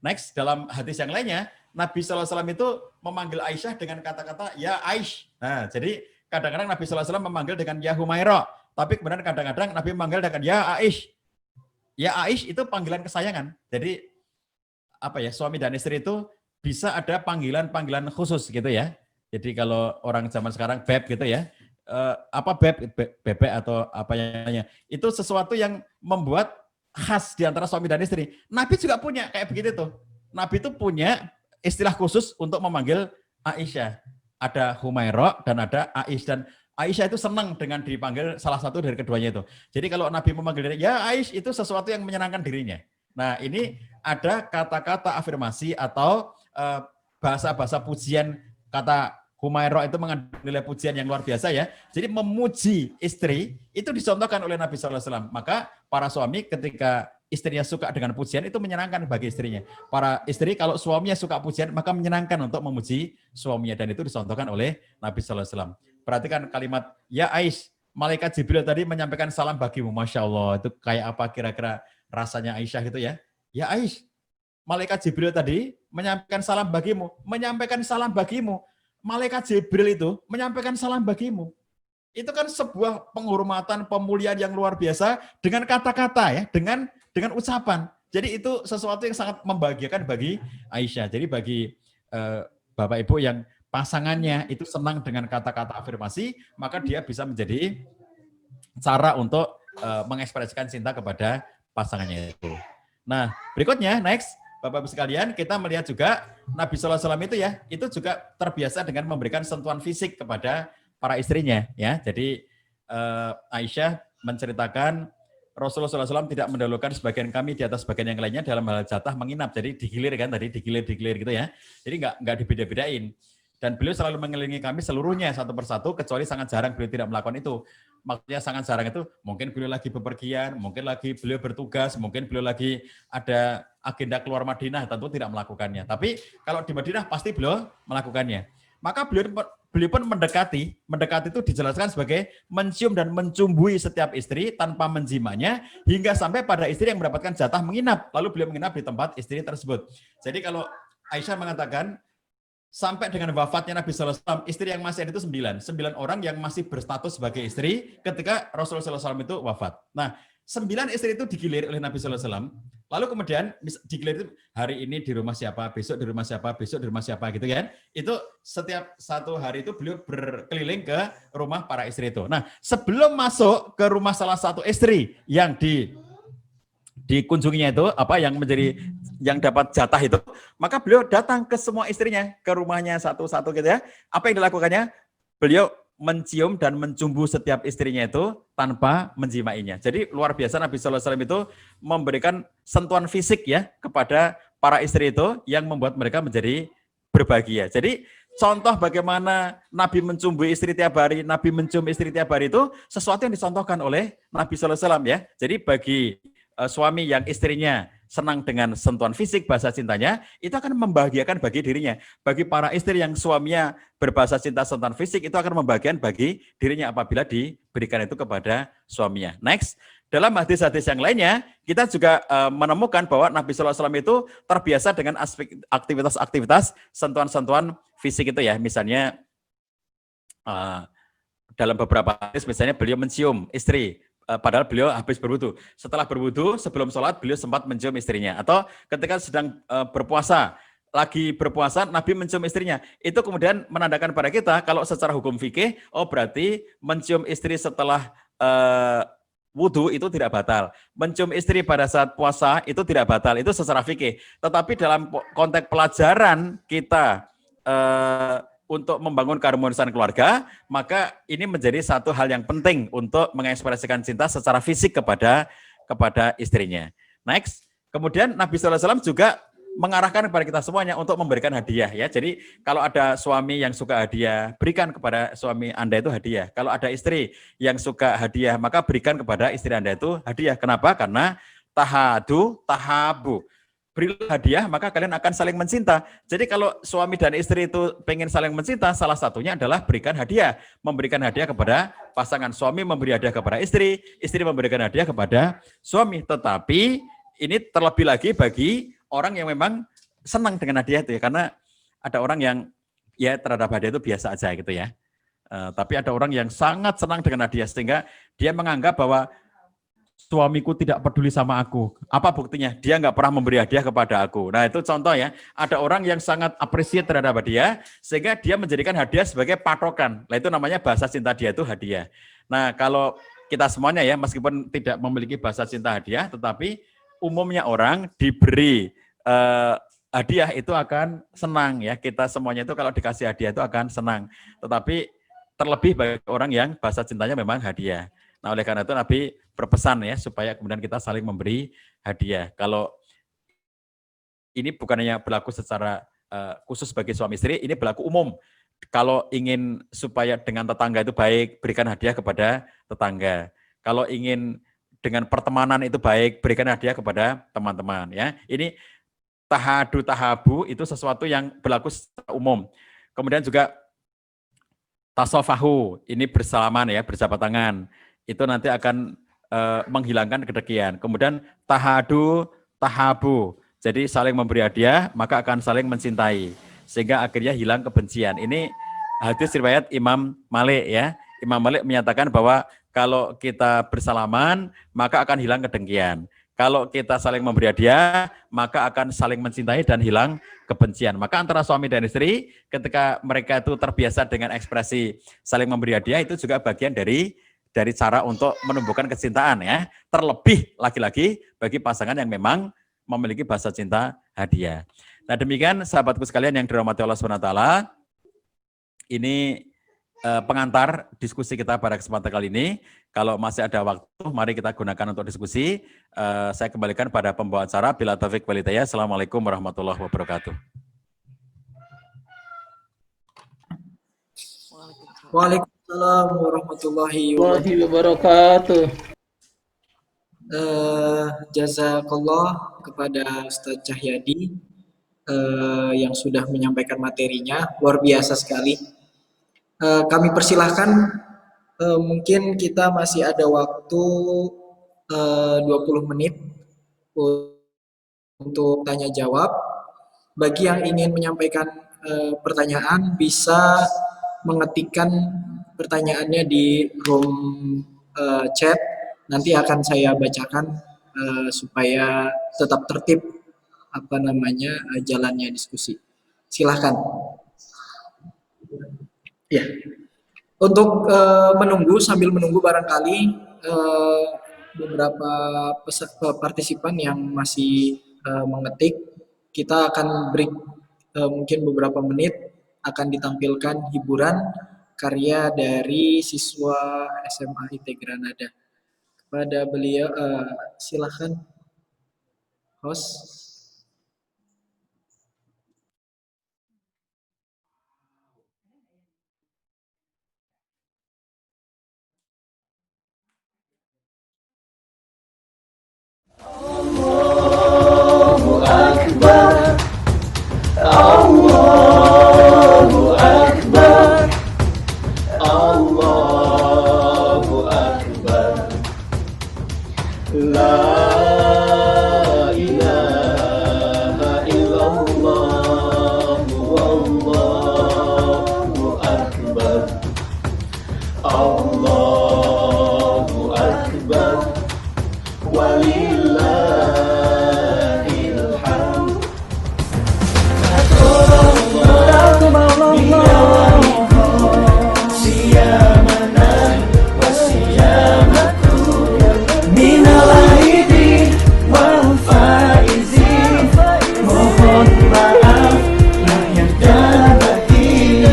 Next, dalam hadis yang lainnya, Nabi SAW itu memanggil Aisyah dengan kata-kata Ya Aish. Nah, jadi kadang-kadang Nabi SAW memanggil dengan Ya Humaira, tapi kemudian kadang-kadang Nabi memanggil dengan Ya Aish. Ya Aish itu panggilan kesayangan. Jadi suami dan istri itu bisa ada panggilan-panggilan khusus gitu ya. Jadi kalau orang zaman sekarang beb gitu ya, bebek atau apa namanya, itu sesuatu yang membuat khas di antara suami dan istri. Nabi juga punya kayak begitu tuh. Nabi itu punya istilah khusus untuk memanggil Aisyah. Ada Humaira dan ada Aish. Dan Aisyah itu senang dengan dipanggil salah satu dari keduanya itu. Jadi kalau Nabi memanggil dia, ya Aish, itu sesuatu yang menyenangkan dirinya. Nah ini ada kata-kata afirmasi atau bahasa-bahasa pujian. Kata Humaira itu mengandung nilai pujian yang luar biasa ya. Jadi memuji istri itu dicontohkan oleh Nabi SAW. Maka para suami ketika istrinya suka dengan pujian itu menyenangkan bagi istrinya. Para istri kalau suaminya suka pujian maka menyenangkan untuk memuji suaminya. Dan itu dicontohkan oleh Nabi SAW. Perhatikan kalimat Ya Aish, malaikat Jibril tadi menyampaikan salam bagimu. Masya Allah, itu kayak apa kira-kira rasanya Aisyah gitu ya. Ya Aish, malaikat Jibril tadi menyampaikan salam bagimu. Menyampaikan salam bagimu. Malaikat Jibril itu menyampaikan salam bagimu. Itu kan sebuah penghormatan, pemuliaan yang luar biasa dengan kata-kata ya, dengan ucapan. Jadi itu sesuatu yang sangat membahagiakan bagi Aisyah. Jadi bagi Bapak Ibu yang pasangannya itu senang dengan kata-kata afirmasi, maka dia bisa menjadi cara untuk mengekspresikan cinta kepada pasangannya itu. Nah, berikutnya next. Bapak-Ibu sekalian, kita melihat juga Nabi SAW itu ya, itu juga terbiasa dengan memberikan sentuhan fisik kepada para istrinya. Ya, jadi Aisyah menceritakan Rasulullah SAW tidak mendahulukan sebagian kami di atas sebagian yang lainnya dalam hal jatah menginap. Jadi digilir kan tadi, digilir gitu ya. Jadi nggak dibeda-bedain. Dan beliau selalu mengelilingi kami seluruhnya satu persatu, kecuali sangat jarang beliau tidak melakukan itu. Maksudnya sangat jarang itu mungkin beliau lagi bepergian, mungkin lagi beliau bertugas, mungkin beliau lagi ada agenda keluar Madinah, tentu tidak melakukannya. Tapi kalau di Madinah pasti beliau melakukannya. Maka beliau pun mendekati itu dijelaskan sebagai mencium dan mencumbui setiap istri tanpa menjimanya hingga sampai pada istri yang mendapatkan jatah menginap. Lalu beliau menginap di tempat istri tersebut. Jadi kalau Aisyah mengatakan sampai dengan wafatnya Nabi SAW, istri yang masih ada itu 9 orang yang masih berstatus sebagai istri ketika Rasulullah SAW itu wafat. Nah, 9 istri itu digilir oleh Nabi SAW, lalu kemudian digilir itu hari ini di rumah siapa, besok di rumah siapa, besok di rumah siapa gitu kan. Itu setiap satu hari itu beliau berkeliling ke rumah para istri itu. Nah, sebelum masuk ke rumah salah satu istri yang dikunjunginya itu, yang dapat jatah itu, maka beliau datang ke semua istrinya, ke rumahnya satu-satu gitu ya. Apa yang dilakukannya? Beliau mencium dan mencumbu setiap istrinya itu tanpa menjimainya. Jadi luar biasa Nabi SAW itu memberikan sentuhan fisik ya kepada para istri itu yang membuat mereka menjadi berbahagia. Jadi contoh bagaimana Nabi mencumbui istri tiap hari, Nabi mencium istri tiap hari itu sesuatu yang dicontohkan oleh Nabi SAW ya. Jadi bagi suami yang istrinya senang dengan sentuhan fisik, bahasa cintanya, itu akan membahagiakan bagi dirinya. Bagi para istri yang suaminya berbahasa cinta sentuhan fisik, itu akan membahagiakan bagi dirinya apabila diberikan itu kepada suaminya. Next, dalam hadis-hadis yang lainnya, kita juga menemukan bahwa Nabi SAW itu terbiasa dengan aspek aktivitas-aktivitas sentuhan-sentuhan fisik itu ya. Misalnya, dalam beberapa hadis, misalnya beliau mencium istri, padahal beliau habis berwudu. Setelah berwudu, sebelum sholat, beliau sempat mencium istrinya. Atau ketika sedang berpuasa, lagi berpuasa, Nabi mencium istrinya. Itu kemudian menandakan pada kita, kalau secara hukum fikih, oh berarti mencium istri setelah wudu itu tidak batal. Mencium istri pada saat puasa itu tidak batal. Itu secara fikih. Tetapi dalam konteks pelajaran kita untuk membangun keharmonisan keluarga, maka ini menjadi satu hal yang penting untuk mengekspresikan cinta secara fisik kepada istrinya. Next, kemudian Nabi SAW juga mengarahkan kepada kita semuanya untuk memberikan hadiah ya. Jadi kalau ada suami yang suka hadiah, berikan kepada suami Anda itu hadiah. Kalau ada istri yang suka hadiah, maka berikan kepada istri Anda itu hadiah. Kenapa? Karena tahabu. Berilah hadiah, maka kalian akan saling mencinta. Jadi kalau suami dan istri itu pengen saling mencinta, salah satunya adalah berikan hadiah. Memberikan hadiah kepada pasangan. Suami memberi hadiah kepada istri, istri memberikan hadiah kepada suami. Tetapi ini terlebih lagi bagi orang yang memang senang dengan hadiah itu ya. Karena ada orang yang ya terhadap hadiah itu biasa aja gitu ya. Tapi ada orang yang sangat senang dengan hadiah sehingga dia menganggap bahwa suamiku tidak peduli sama aku. Apa buktinya? Dia nggak pernah memberi hadiah kepada aku. Nah itu contoh ya, ada orang yang sangat appreciate terhadap hadiah, sehingga dia menjadikan hadiah sebagai patokan. Nah itu namanya bahasa cinta dia itu hadiah. Nah kalau kita semuanya ya, meskipun tidak memiliki bahasa cinta hadiah, tetapi umumnya orang diberi hadiah itu akan senang ya. Kita semuanya itu kalau dikasih hadiah itu akan senang. Tetapi terlebih bagi orang yang bahasa cintanya memang hadiah. Nah, oleh karena itu Nabi berpesan ya supaya kemudian kita saling memberi hadiah. Kalau ini bukan hanya berlaku secara khusus bagi suami istri, ini berlaku umum. Kalau ingin supaya dengan tetangga itu baik, berikan hadiah kepada tetangga. Kalau ingin dengan pertemanan itu baik, berikan hadiah kepada teman-teman ya. Ini tahabu itu sesuatu yang berlaku secara umum. Kemudian juga tasofahu, ini bersalaman ya, berjabat tangan. Itu nanti akan menghilangkan kedekian. Kemudian tahabu. Jadi saling memberi hadiah, maka akan saling mencintai. Sehingga akhirnya hilang kebencian. Ini hadis riwayat Imam Malik ya. Imam Malik menyatakan bahwa kalau kita bersalaman, maka akan hilang kedengkian. Kalau kita saling memberi hadiah, maka akan saling mencintai dan hilang kebencian. Maka antara suami dan istri, ketika mereka itu terbiasa dengan ekspresi saling memberi hadiah, itu juga bagian dari cara untuk menumbuhkan kecintaan ya. Terlebih lagi-lagi bagi pasangan yang memang memiliki bahasa cinta hadiah. Nah demikian sahabatku sekalian yang dirahmati Allah SWT, ini pengantar diskusi kita pada kesempatan kali ini. Kalau masih ada waktu, mari kita gunakan untuk diskusi. Saya kembalikan pada pembawa acara. Bila taufik walhidayah. Assalamualaikum warahmatullahi wabarakatuh. Waalaikumsalam warahmatullahi Warahmatullahi wabarakatuh. wabarakatuh. Jazakallah kepada Ustadz Cahyadi yang sudah menyampaikan materinya, luar biasa sekali. Kami persilahkan, mungkin kita masih ada waktu 20 menit untuk tanya jawab. Bagi yang ingin menyampaikan pertanyaan bisa mengetikkan pertanyaannya di room chat. Nanti akan saya bacakan supaya tetap tertib jalannya diskusi. Silahkan. Ya, untuk sambil menunggu barangkali beberapa partisipan yang masih mengetik, kita akan break mungkin beberapa menit, akan ditampilkan hiburan karya dari siswa SMA IT Granada. Kepada beliau, silahkan host. Allahu Akbar, Allahu Akbar, Allahu Akbar. La ilaha illallah, wallahu akbar. Allahu akbar. Walillahil hamd. Siyamana wa siyamaku minal aidin wal faizin. Mohon maaf lahir dan batin.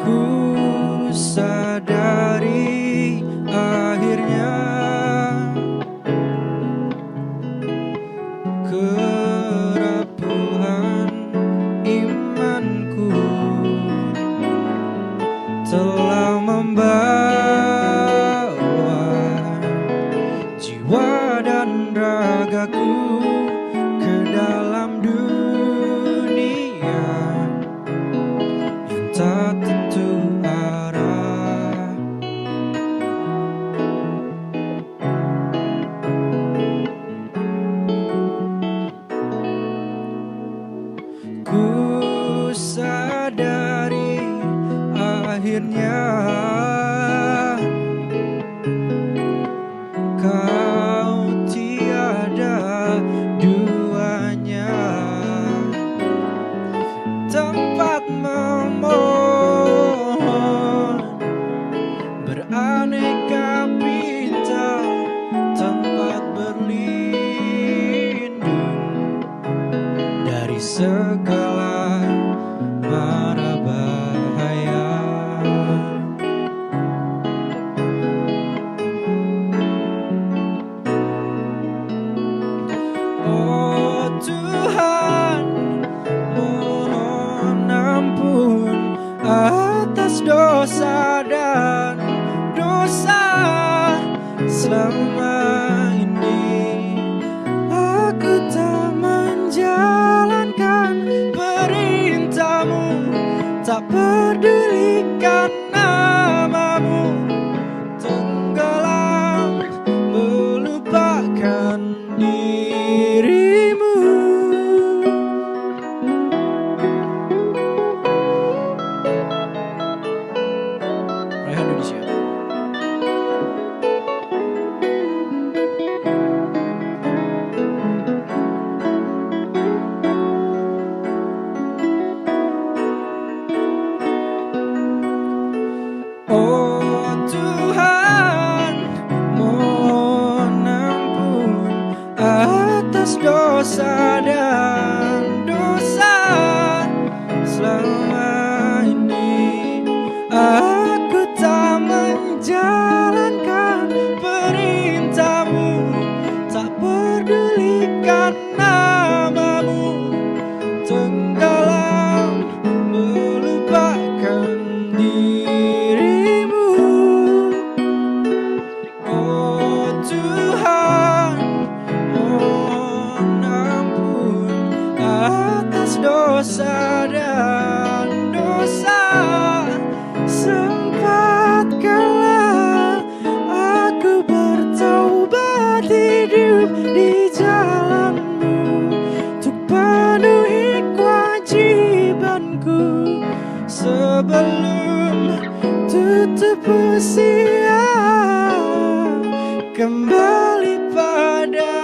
Ku sadari akhirnya kerapuhan imanku telah membawa jiwa dan ragaku ke dalam dunia yang tak tentu arah. Ku sadari akhirnya kau tiada duanya, tempat memohon beraneka pinta, tempat berlindung dari segala mara bahaya. Oh Tuhan, mohon ampun atas dosa dan dosa selama ini. Aku tak menjalankan perintah-Mu, tak pedulikan namamu, tenggelam melupakan dirimu. Raihan Indonesia. Aku tak menjalankan perintahmu, tak pedulikan namamu, tenggelam melupakan dirimu. Oh Tuhan, mohon ampun atas dosa dan dosa. Sempat kala aku bertaubat, hidup di jalanmu, untuk penuhi kewajibanku sebelum tutup usia, kembali padamu.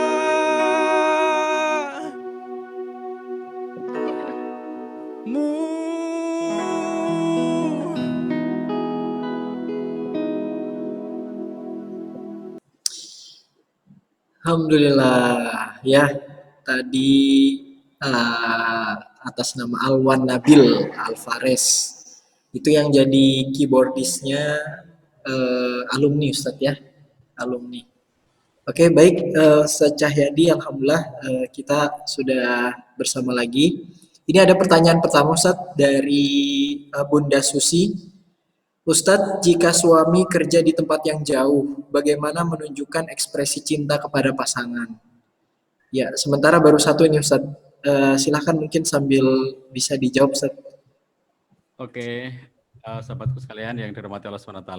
Alhamdulillah ya, tadi atas nama Alwan Nabil Alvarez itu yang jadi keyboardisnya alumni Ustadz ya, alumni. Oke baik, Ustadz Cahyadi, alhamdulillah kita sudah bersama lagi. Ini ada pertanyaan pertama Ustadz dari Bunda Susi. Ustadz, jika suami kerja di tempat yang jauh, bagaimana menunjukkan ekspresi cinta kepada pasangan? Ya, sementara baru satu ini Ustadz. Silahkan mungkin sambil bisa dijawab Ustadz. Oke, sahabatku sekalian yang dirahmati Allah SWT,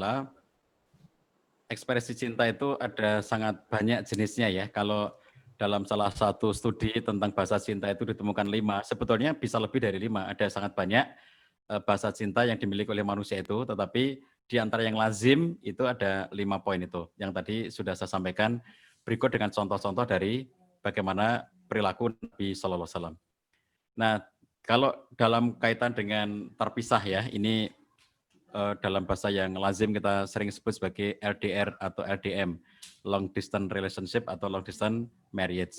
ekspresi cinta itu ada sangat banyak jenisnya ya. Kalau dalam salah satu studi tentang bahasa cinta itu ditemukan 5, sebetulnya bisa lebih dari 5, ada sangat banyak bahasa cinta yang dimiliki oleh manusia itu, tetapi di antara yang lazim itu ada 5 poin itu, yang tadi sudah saya sampaikan berikut dengan contoh-contoh dari bagaimana perilaku Nabi SAW. Nah, kalau dalam kaitan dengan terpisah ya, ini dalam bahasa yang lazim kita sering sebut sebagai LDR atau LDM, long distance relationship atau long distance marriage.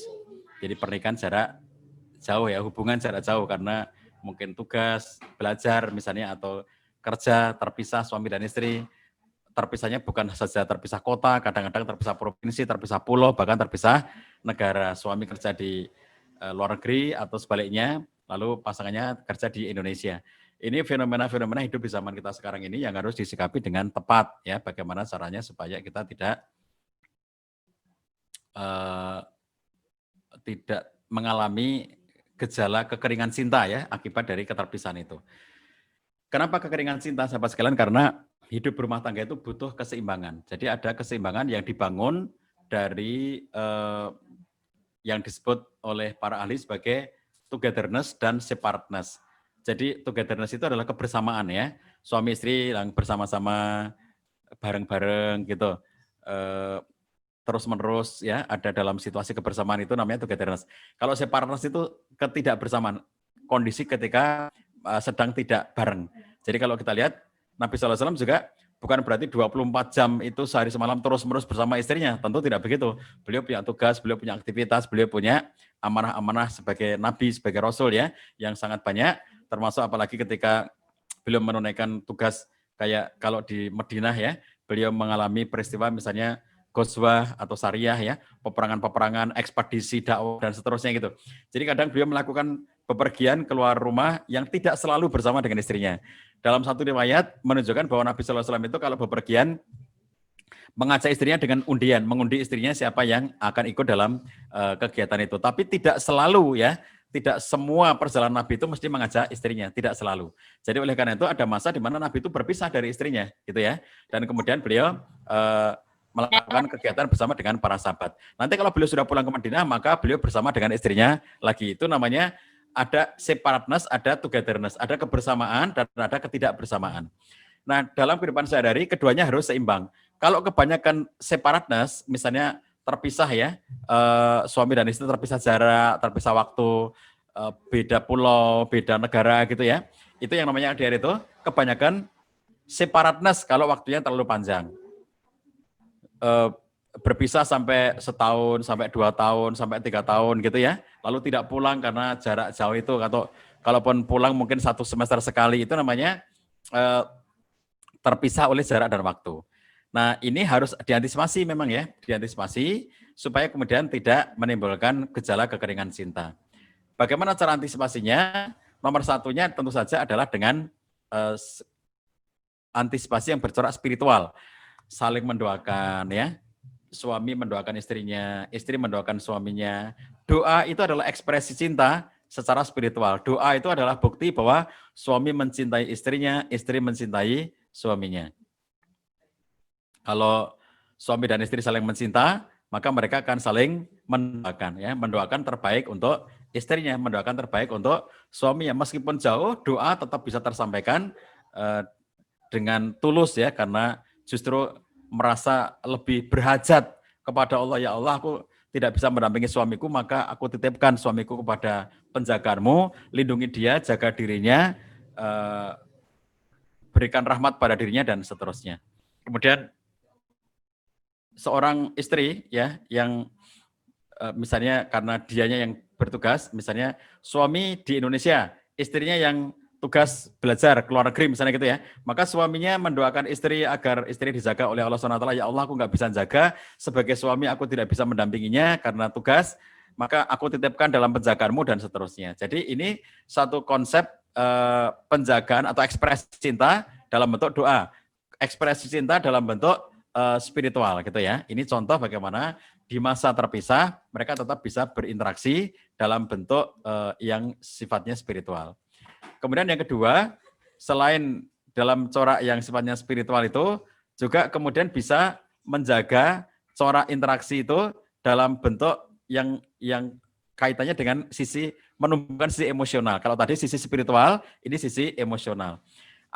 Jadi pernikahan jarak jauh ya, hubungan jarak jauh karena mungkin tugas, belajar misalnya, atau kerja terpisah suami dan istri. Terpisahnya bukan saja terpisah kota, kadang-kadang terpisah provinsi, terpisah pulau, bahkan terpisah negara. Suami kerja di luar negeri atau sebaliknya, lalu pasangannya kerja di Indonesia. Ini fenomena-fenomena hidup di zaman kita sekarang ini yang harus disikapi dengan tepat ya. Bagaimana caranya supaya kita tidak mengalami gejala kekeringan cinta ya, akibat dari keterpisahan itu. Kenapa kekeringan cinta sahabat sekalian? Karena hidup berumah tangga itu butuh keseimbangan. Jadi ada keseimbangan yang dibangun dari yang disebut oleh para ahli sebagai togetherness dan separateness. Jadi togetherness itu adalah kebersamaan ya, suami istri yang bersama-sama bareng-bareng gitu. Terus-menerus ya, ada dalam situasi kebersamaan itu namanya togetherness. Kalau separateness itu ketidakbersamaan, kondisi ketika sedang tidak bareng. Jadi kalau kita lihat Nabi SAW juga bukan berarti 24 jam itu sehari semalam terus-menerus bersama istrinya, tentu tidak begitu. Beliau punya tugas, beliau punya aktivitas, beliau punya amanah-amanah sebagai Nabi, sebagai Rasul ya, yang sangat banyak, termasuk apalagi ketika beliau menunaikan tugas kayak kalau di Madinah ya, beliau mengalami peristiwa misalnya Ghazwah atau Sariyah ya, peperangan-peperangan, ekspedisi dakwah dan seterusnya gitu. Jadi kadang beliau melakukan bepergian keluar rumah yang tidak selalu bersama dengan istrinya. Dalam satu riwayat menunjukkan bahwa Nabi SAW itu kalau bepergian mengajak istrinya dengan undian, mengundi istrinya siapa yang akan ikut dalam kegiatan itu. Tapi tidak selalu ya, tidak semua perjalanan Nabi itu mesti mengajak istrinya, tidak selalu. Jadi oleh karena itu ada masa di mana Nabi itu berpisah dari istrinya, gitu ya. Dan kemudian beliau melakukan kegiatan bersama dengan para sahabat. Nanti kalau beliau sudah pulang ke Madinah, maka beliau bersama dengan istrinya lagi. Itu namanya ada separateness, ada togetherness, ada kebersamaan dan ada ketidakbersamaan. Nah, dalam kehidupan sehari-hari keduanya harus seimbang. Kalau kebanyakan separateness, misalnya terpisah ya, suami dan istri terpisah jarak, terpisah waktu, beda pulau, beda negara gitu ya. Itu yang namanya LDR itu kebanyakan separateness kalau waktunya terlalu panjang. Berpisah sampai setahun, sampai 2 tahun, sampai 3 tahun gitu ya. Lalu tidak pulang karena jarak jauh itu, atau kalaupun pulang mungkin 1 semester sekali, itu namanya terpisah oleh jarak dan waktu. Nah, ini harus diantisipasi memang ya, diantisipasi supaya kemudian tidak menimbulkan gejala kekeringan cinta. Bagaimana cara antisipasinya? Nomor satunya tentu saja adalah dengan antisipasi yang bercorak spiritual, saling mendoakan ya, suami mendoakan istrinya, istri mendoakan suaminya. Doa itu adalah ekspresi cinta secara spiritual. Doa itu adalah bukti bahwa suami mencintai istrinya, istri mencintai suaminya. Kalau suami dan istri saling mencinta, maka mereka akan saling mendoakan ya, mendoakan terbaik untuk istrinya, mendoakan terbaik untuk suaminya. Meskipun jauh, doa tetap bisa tersampaikan dengan tulus ya, karena justru merasa lebih berhajat kepada Allah. Ya Allah, aku tidak bisa mendampingi suamiku, maka aku titipkan suamiku kepada penjagaanmu, lindungi dia, jaga dirinya, berikan rahmat pada dirinya, dan seterusnya. Kemudian seorang istri ya yang misalnya karena dianya yang bertugas, misalnya suami di Indonesia, istrinya yang tugas belajar ke luar negeri misalnya gitu ya, maka suaminya mendoakan istri agar istri dijaga oleh Allah SWT. Ya Allah, aku nggak bisa jaga, sebagai suami aku tidak bisa mendampinginya karena tugas, maka aku titipkan dalam penjagaanmu, dan seterusnya. Jadi ini satu konsep penjagaan atau ekspresi cinta dalam bentuk doa, ekspresi cinta dalam bentuk spiritual gitu ya. Ini contoh bagaimana di masa terpisah mereka tetap bisa berinteraksi dalam bentuk yang sifatnya spiritual. Kemudian yang kedua, selain dalam corak yang sifatnya spiritual itu, juga kemudian bisa menjaga corak interaksi itu dalam bentuk yang kaitannya dengan sisi, menumbuhkan sisi emosional. Kalau tadi sisi spiritual, ini sisi emosional.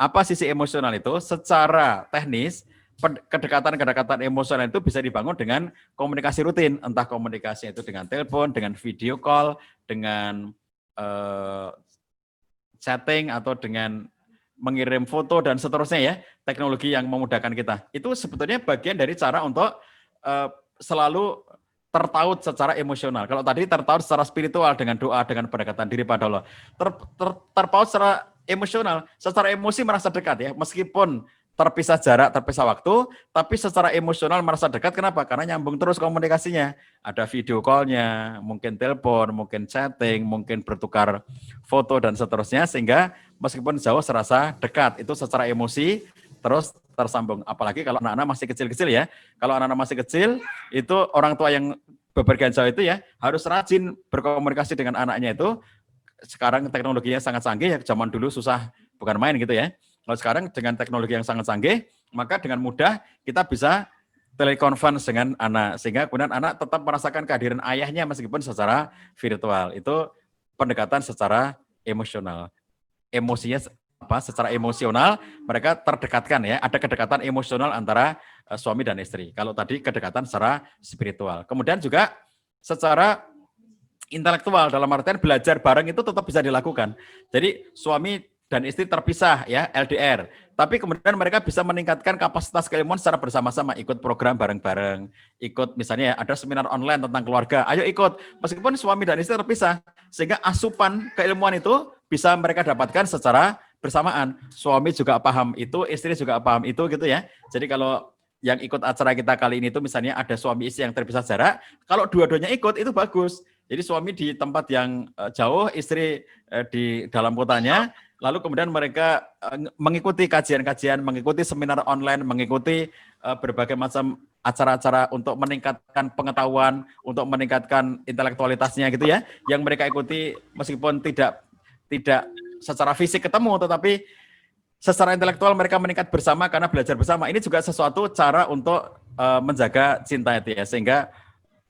Apa sisi emosional itu? Secara teknis, kedekatan-kedekatan emosional itu bisa dibangun dengan komunikasi rutin, entah komunikasi itu dengan telepon, dengan video call, dengan chatting, atau dengan mengirim foto, dan seterusnya ya, teknologi yang memudahkan kita. Itu sebetulnya bagian dari cara untuk selalu tertaut secara emosional. Kalau tadi tertaut secara spiritual dengan doa, dengan pendekatan diri pada Allah. Terpaut secara emosional, secara emosi merasa dekat ya, meskipun terpisah jarak, terpisah waktu, tapi secara emosional merasa dekat. Kenapa? Karena nyambung terus komunikasinya. Ada video call-nya, mungkin telepon, mungkin chatting, mungkin bertukar foto, dan seterusnya, sehingga meskipun jauh serasa dekat. Itu secara emosi terus tersambung. Apalagi kalau anak-anak masih kecil-kecil ya. Kalau anak-anak masih kecil, itu orang tua yang bepergian jauh itu ya harus rajin berkomunikasi dengan anaknya itu. Sekarang teknologinya sangat canggih ya, zaman dulu susah, bukan main gitu ya. Kalau sekarang dengan teknologi yang sangat canggih, maka dengan mudah kita bisa telekonferensi dengan anak, sehingga kemudian anak tetap merasakan kehadiran ayahnya meskipun secara virtual. Itu pendekatan secara emosional. Emosinya apa? Secara emosional mereka terdekatkan ya, ada kedekatan emosional antara suami dan istri. Kalau tadi kedekatan secara spiritual. Kemudian juga secara intelektual, dalam artian belajar bareng itu tetap bisa dilakukan. Jadi suami dan istri terpisah ya, LDR. Tapi kemudian mereka bisa meningkatkan kapasitas keilmuan secara bersama-sama, ikut program bareng-bareng, ikut misalnya ada seminar online tentang keluarga, ayo ikut. Meskipun suami dan istri terpisah, sehingga asupan keilmuan itu bisa mereka dapatkan secara bersamaan. Suami juga paham itu, istri juga paham itu gitu ya. Jadi kalau yang ikut acara kita kali ini itu misalnya ada suami istri yang terpisah jarak, kalau dua-duanya ikut itu bagus. Jadi suami di tempat yang jauh, istri di dalam kotanya, lalu kemudian mereka mengikuti kajian-kajian, mengikuti seminar online, mengikuti berbagai macam acara-acara untuk meningkatkan pengetahuan, untuk meningkatkan intelektualitasnya gitu ya. Yang mereka ikuti meskipun tidak secara fisik ketemu, tetapi secara intelektual mereka meningkat bersama karena belajar bersama. Ini juga sesuatu cara untuk menjaga cinta itu ya, sehingga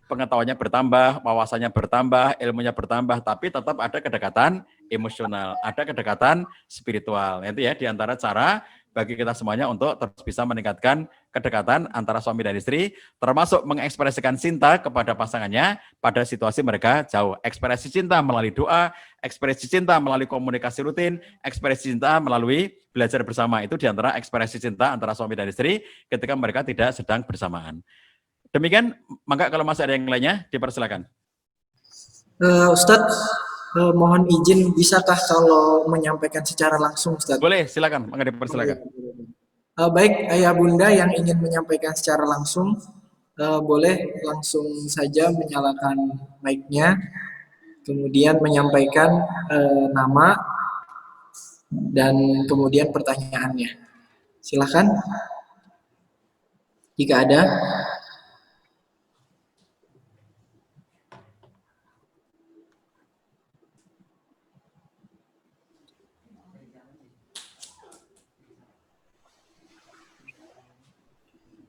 pengetahuannya bertambah, wawasannya bertambah, ilmunya bertambah, tapi tetap ada kedekatan emosional, ada kedekatan spiritual. Itu ya diantara cara bagi kita semuanya untuk terus bisa meningkatkan kedekatan antara suami dan istri, termasuk mengekspresikan cinta kepada pasangannya pada situasi mereka jauh. Ekspresi cinta melalui doa, ekspresi cinta melalui komunikasi rutin, ekspresi cinta melalui belajar bersama. Itu diantara ekspresi cinta antara suami dan istri ketika mereka tidak sedang bersamaan. Demikian, maka kalau masih ada yang lainnya, dipersilakan. Ustadz, mohon izin, bisakah kalau menyampaikan secara langsung, Ustadz? Boleh, silakan, maka dipersilakan. Baik, ayah bunda yang ingin menyampaikan secara langsung, boleh langsung saja menyalakan mic-nya, kemudian menyampaikan nama dan kemudian pertanyaannya. Silakan, jika ada.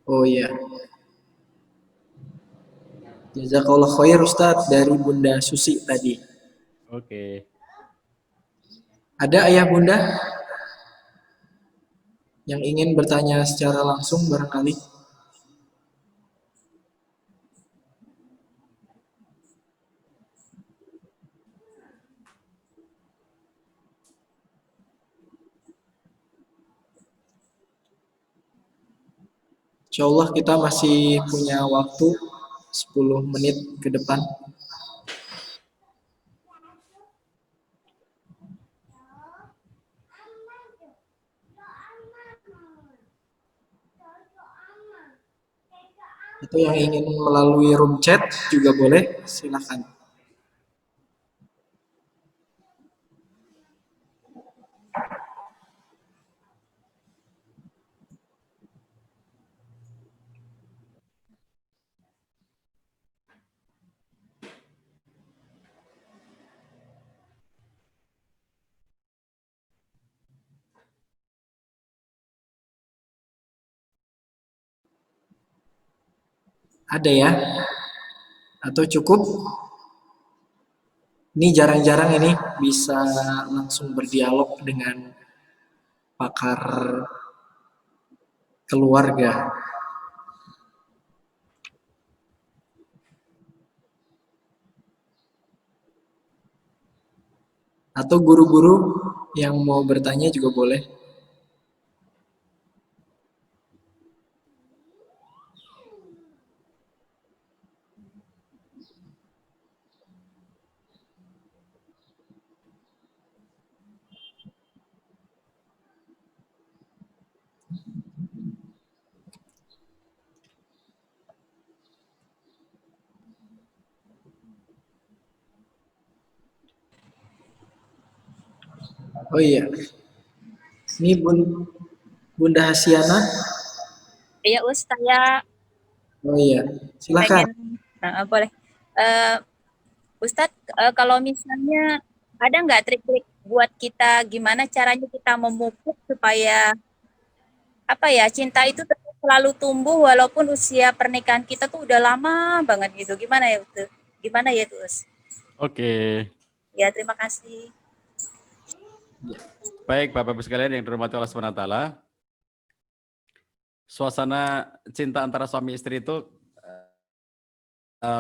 Oh iya, jazakallah khair Ustadz dari Bunda Susi tadi. Oke. Ada ayah bunda yang ingin bertanya secara langsung barangkali? Insya Allah kita masih punya waktu 10 menit ke depan. Atau yang ingin melalui room chat juga boleh, silakan. Ada ya? Atau cukup? Ini jarang-jarang ini bisa langsung berdialog dengan pakar keluarga. Atau guru-guru yang mau bertanya juga boleh. Oh iya, ini Bunda Hasiana. Iya, saya Oh iya, silakan. pengen boleh. Eh, Ustadz, kalau misalnya ada nggak trik-trik buat kita gimana caranya kita memupuk supaya apa ya cinta itu tetap selalu tumbuh walaupun usia pernikahan kita tuh udah lama banget gitu. Gimana ya itu? Gimana ya tuh? Oke. Ya terima kasih. Baik, Bapak Ibu sekalian yang dirahmati Allah SWT. Suasana cinta antara suami istri itu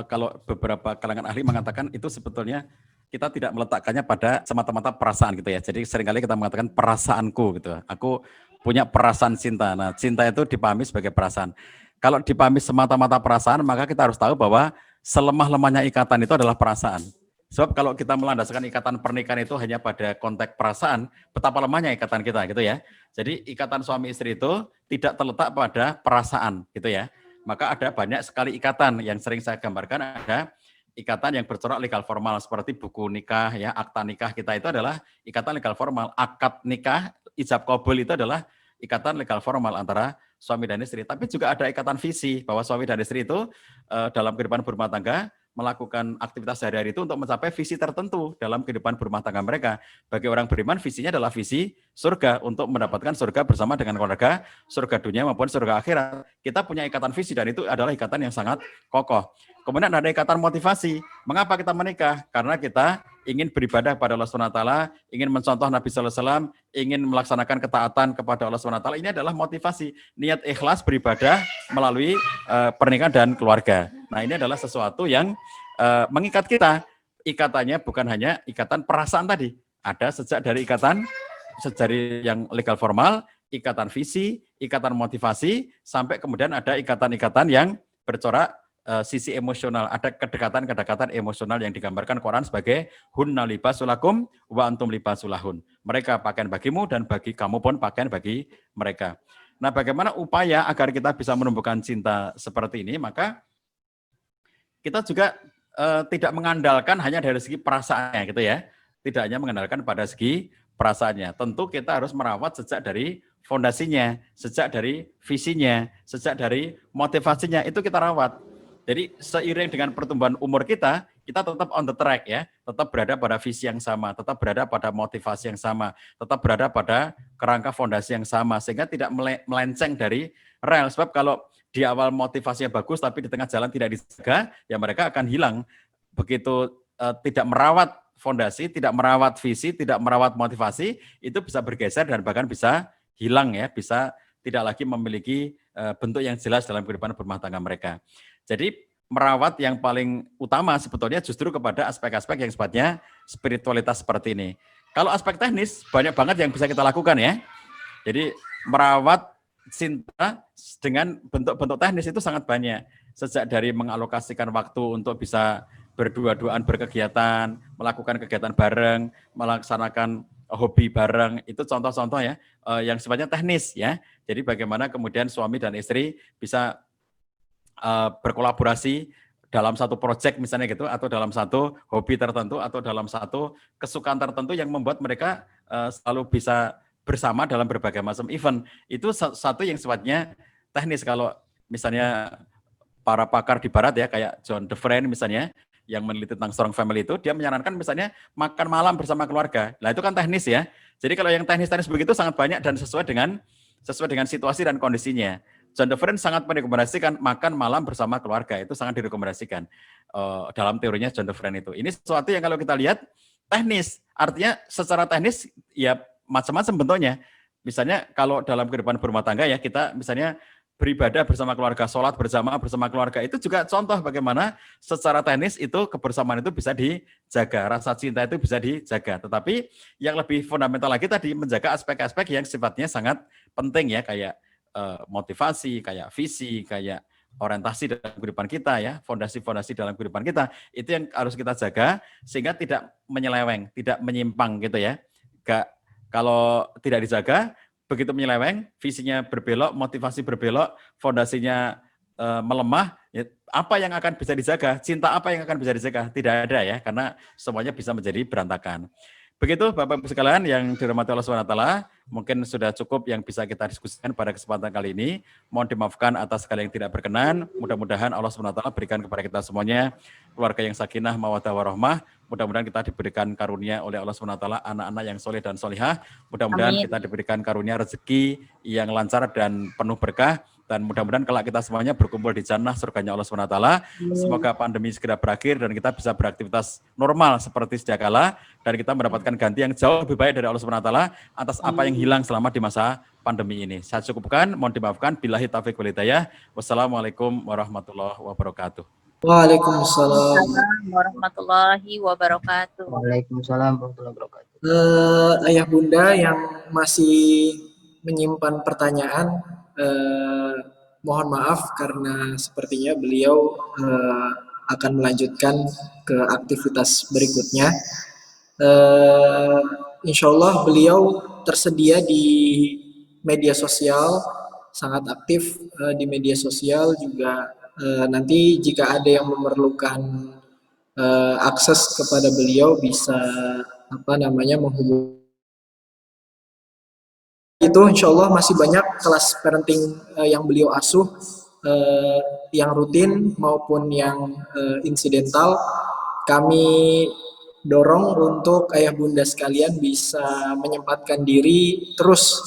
kalau beberapa kalangan ahli mengatakan itu sebetulnya kita tidak meletakkannya pada semata-mata perasaan gitu ya. Jadi seringkali kita mengatakan perasaanku gitu. Aku punya perasaan cinta. Nah, cinta itu dipahami sebagai perasaan. Kalau dipahami semata-mata perasaan, maka kita harus tahu bahwa selemah-lemahnya ikatan itu adalah perasaan. Sebab kalau kita melandaskan ikatan pernikahan itu hanya pada konteks perasaan, betapa lemahnya ikatan kita gitu ya. Jadi ikatan suami istri itu tidak terletak pada perasaan gitu ya. Maka ada banyak sekali ikatan yang sering saya gambarkan, ada ikatan yang bercorak legal formal seperti buku nikah ya, akta nikah kita itu adalah ikatan legal formal. Akad nikah, ijab kabul itu adalah ikatan legal formal antara suami dan istri. Tapi juga ada ikatan visi bahwa suami dan istri itu dalam kehidupan berumah tangga melakukan aktivitas sehari-hari itu untuk mencapai visi tertentu dalam kehidupan berumah tangga mereka. Bagi orang beriman, visinya adalah visi surga untuk mendapatkan surga bersama dengan keluarga, surga dunia maupun surga akhirat. Kita punya ikatan visi dan itu adalah ikatan yang sangat kokoh. Kemudian ada ikatan motivasi. Mengapa kita menikah? Karena kita ingin beribadah kepada Allah SWT, ingin mencontoh Nabi SAW, ingin melaksanakan ketaatan kepada Allah SWT. Ini adalah motivasi, niat ikhlas beribadah melalui pernikahan dan keluarga. Nah, ini adalah sesuatu yang mengikat kita. Ikatannya bukan hanya ikatan perasaan tadi. Ada sejak dari ikatan dari yang legal formal, ikatan visi, ikatan motivasi, sampai kemudian ada ikatan-ikatan yang bercorak sisi emosional. Ada kedekatan-kedekatan emosional yang digambarkan Quran sebagai hunna libasulakum wa antum libasulahun. Mereka pakaian bagimu dan bagi kamu pun pakaian bagi mereka. Nah, bagaimana upaya agar kita bisa menumbuhkan cinta seperti ini? Maka kita juga tidak mengandalkan hanya dari segi perasaannya gitu ya. Tidak hanya mengandalkan pada segi perasaannya. Tentu kita harus merawat sejak dari fondasinya, sejak dari visinya, sejak dari motivasinya, itu kita rawat. Jadi seiring dengan pertumbuhan umur kita tetap on the track ya, tetap berada pada visi yang sama, tetap berada pada motivasi yang sama, tetap berada pada kerangka fondasi yang sama, sehingga tidak melenceng dari rel. Sebab kalau di awal motivasinya bagus, tapi di tengah jalan tidak dijaga, ya mereka akan hilang. Begitu tidak merawat fondasi, tidak merawat visi, tidak merawat motivasi, itu bisa bergeser dan bahkan bisa hilang ya, bisa tidak lagi memiliki bentuk yang jelas dalam kehidupan berumah tangga mereka. Jadi merawat yang paling utama sebetulnya justru kepada aspek-aspek yang sifatnya spiritualitas seperti ini. Kalau aspek teknis, banyak banget yang bisa kita lakukan ya. Jadi merawat cinta dengan bentuk-bentuk teknis itu sangat banyak. Sejak dari mengalokasikan waktu untuk bisa berdua-duaan berkegiatan, melakukan kegiatan bareng, melaksanakan hobi bareng, itu contoh-contoh ya yang sifatnya teknis ya. Jadi bagaimana kemudian suami dan istri bisa berkolaborasi dalam satu proyek misalnya gitu, atau dalam satu hobi tertentu, atau dalam satu kesukaan tertentu yang membuat mereka selalu bisa bersama dalam berbagai macam event. Itu satu yang sifatnya teknis. Kalau misalnya para pakar di barat ya, kayak John DeFriend misalnya, yang meneliti tentang strong family itu, dia menyarankan misalnya makan malam bersama keluarga. Nah itu kan teknis ya. Jadi kalau yang teknis-teknis begitu sangat banyak dan sesuai dengan situasi dan kondisinya. John DeFriend sangat merekomendasikan makan malam bersama keluarga, itu sangat direkomendasikan dalam teorinya John DeFriend itu. Ini sesuatu yang kalau kita lihat teknis, artinya secara teknis ya macam-macam bentuknya. Misalnya kalau dalam kehidupan berumah tangga ya, kita misalnya beribadah bersama keluarga, sholat bersama keluarga, itu juga contoh bagaimana secara teknis itu kebersamaan itu bisa dijaga, rasa cinta itu bisa dijaga. Tetapi yang lebih fundamental lagi tadi menjaga aspek-aspek yang sifatnya sangat penting ya, kayak motivasi, kayak visi, kayak orientasi dalam kehidupan kita ya, fondasi-fondasi dalam kehidupan kita, itu yang harus kita jaga sehingga tidak menyeleweng, tidak menyimpang gitu ya. Kalau tidak dijaga, begitu menyeleweng, visinya berbelok, motivasi berbelok, fondasinya melemah, ya, apa yang akan bisa dijaga? Cinta apa yang akan bisa dijaga? Tidak ada ya, karena semuanya bisa menjadi berantakan. Begitu Bapak-Ibu sekalian yang dirahmati Allah SWT, mungkin sudah cukup yang bisa kita diskusikan pada kesempatan kali ini. Mohon dimaafkan atas segala yang tidak berkenan. Mudah-mudahan Allah SWT berikan kepada kita semuanya keluarga yang sakinah, mawaddah warahmah. Mudah-mudahan kita diberikan karunia oleh Allah SWT anak-anak yang soleh dan solihah. Mudah-mudahan kita diberikan karunia rezeki yang lancar dan penuh berkah. Dan mudah-mudahan kalau kita semuanya berkumpul di jannah surganya Allah SWT. Semoga pandemi segera berakhir dan kita bisa beraktivitas normal seperti sedia kala. Dan kita mendapatkan ganti yang jauh lebih baik dari Allah SWT atas apa yang hilang selama di masa pandemi ini. Saya cukupkan, mohon dimaafkan. Billahi taufiq wal hidayah. Wassalamualaikum warahmatullahi wabarakatuh. Waalaikumsalam. warahmatullahi wabarakatuh. Waalaikumsalam warahmatullahi wabarakatuh. Ayah bunda yang masih menyimpan pertanyaan, mohon maaf karena sepertinya beliau akan melanjutkan ke aktivitas berikutnya. Insya Allah beliau tersedia di media sosial, sangat aktif di media sosial juga. Nanti jika ada yang memerlukan akses kepada beliau bisa menghubungi. Itu insya Allah masih banyak kelas parenting yang beliau asuh, yang rutin maupun yang insidental. Kami dorong untuk ayah bunda sekalian bisa menyempatkan diri terus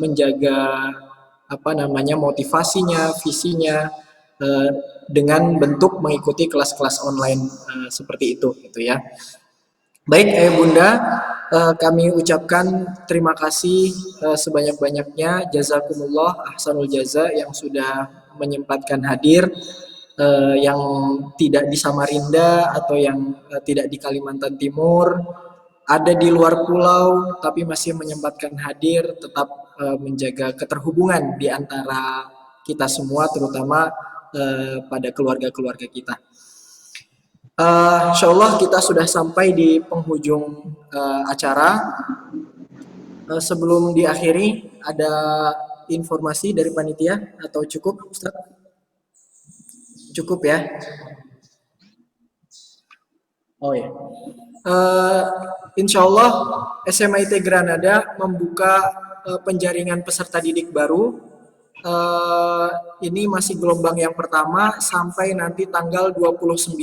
menjaga motivasinya, visinya, dengan bentuk mengikuti kelas-kelas online seperti itu gitu ya. Baik ayah bunda, kami ucapkan terima kasih sebanyak-banyaknya, jazakumullah ahsanul jaza yang sudah menyempatkan hadir, yang tidak di Samarinda atau yang tidak di Kalimantan Timur, ada di luar pulau tapi masih menyempatkan hadir, tetap menjaga keterhubungan di antara kita semua, terutama pada keluarga-keluarga kita. Insya Allah kita sudah sampai di penghujung acara. Sebelum diakhiri, ada informasi dari panitia atau cukup, Ustaz? Cukup ya? Oh ya. Insya Allah SMIT Granada membuka penjaringan peserta didik baru. Ini masih gelombang yang pertama sampai nanti tanggal 29.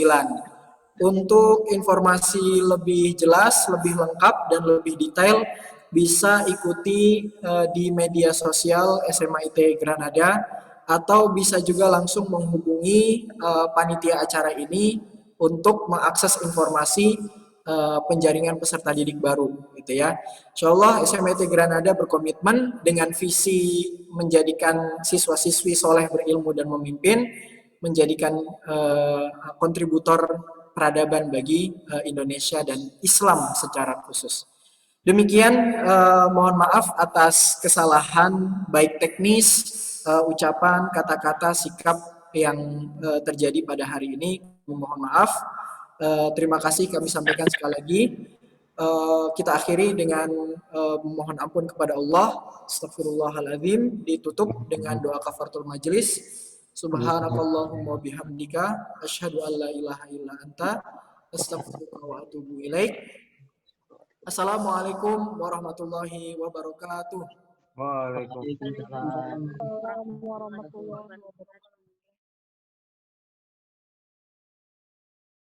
Untuk informasi lebih jelas, lebih lengkap, dan lebih detail, bisa ikuti di media sosial SMIT Granada, atau bisa juga langsung menghubungi panitia acara ini untuk mengakses informasi penjaringan peserta didik baru, gitu ya. Insyaallah SMIT Granada berkomitmen dengan visi menjadikan siswa-siswi soleh berilmu dan memimpin, menjadikan kontributor peradaban bagi Indonesia dan Islam secara khusus. Demikian, mohon maaf atas kesalahan baik teknis, ucapan, kata-kata, sikap yang terjadi pada hari ini. Mohon maaf. Terima kasih kami sampaikan sekali lagi. Kita akhiri dengan mohon ampun kepada Allah. Astagfirullahaladzim. Ditutup dengan doa kafaratul majelis. Subhanakallahumma bihamdika asyhadu an la ilaha illa anta astaghfiruka wa atubu ilaik. Assalamualaikum warahmatullahi wabarakatuh. Waalaikumsalam. Warahmatullahi wabarakatuh.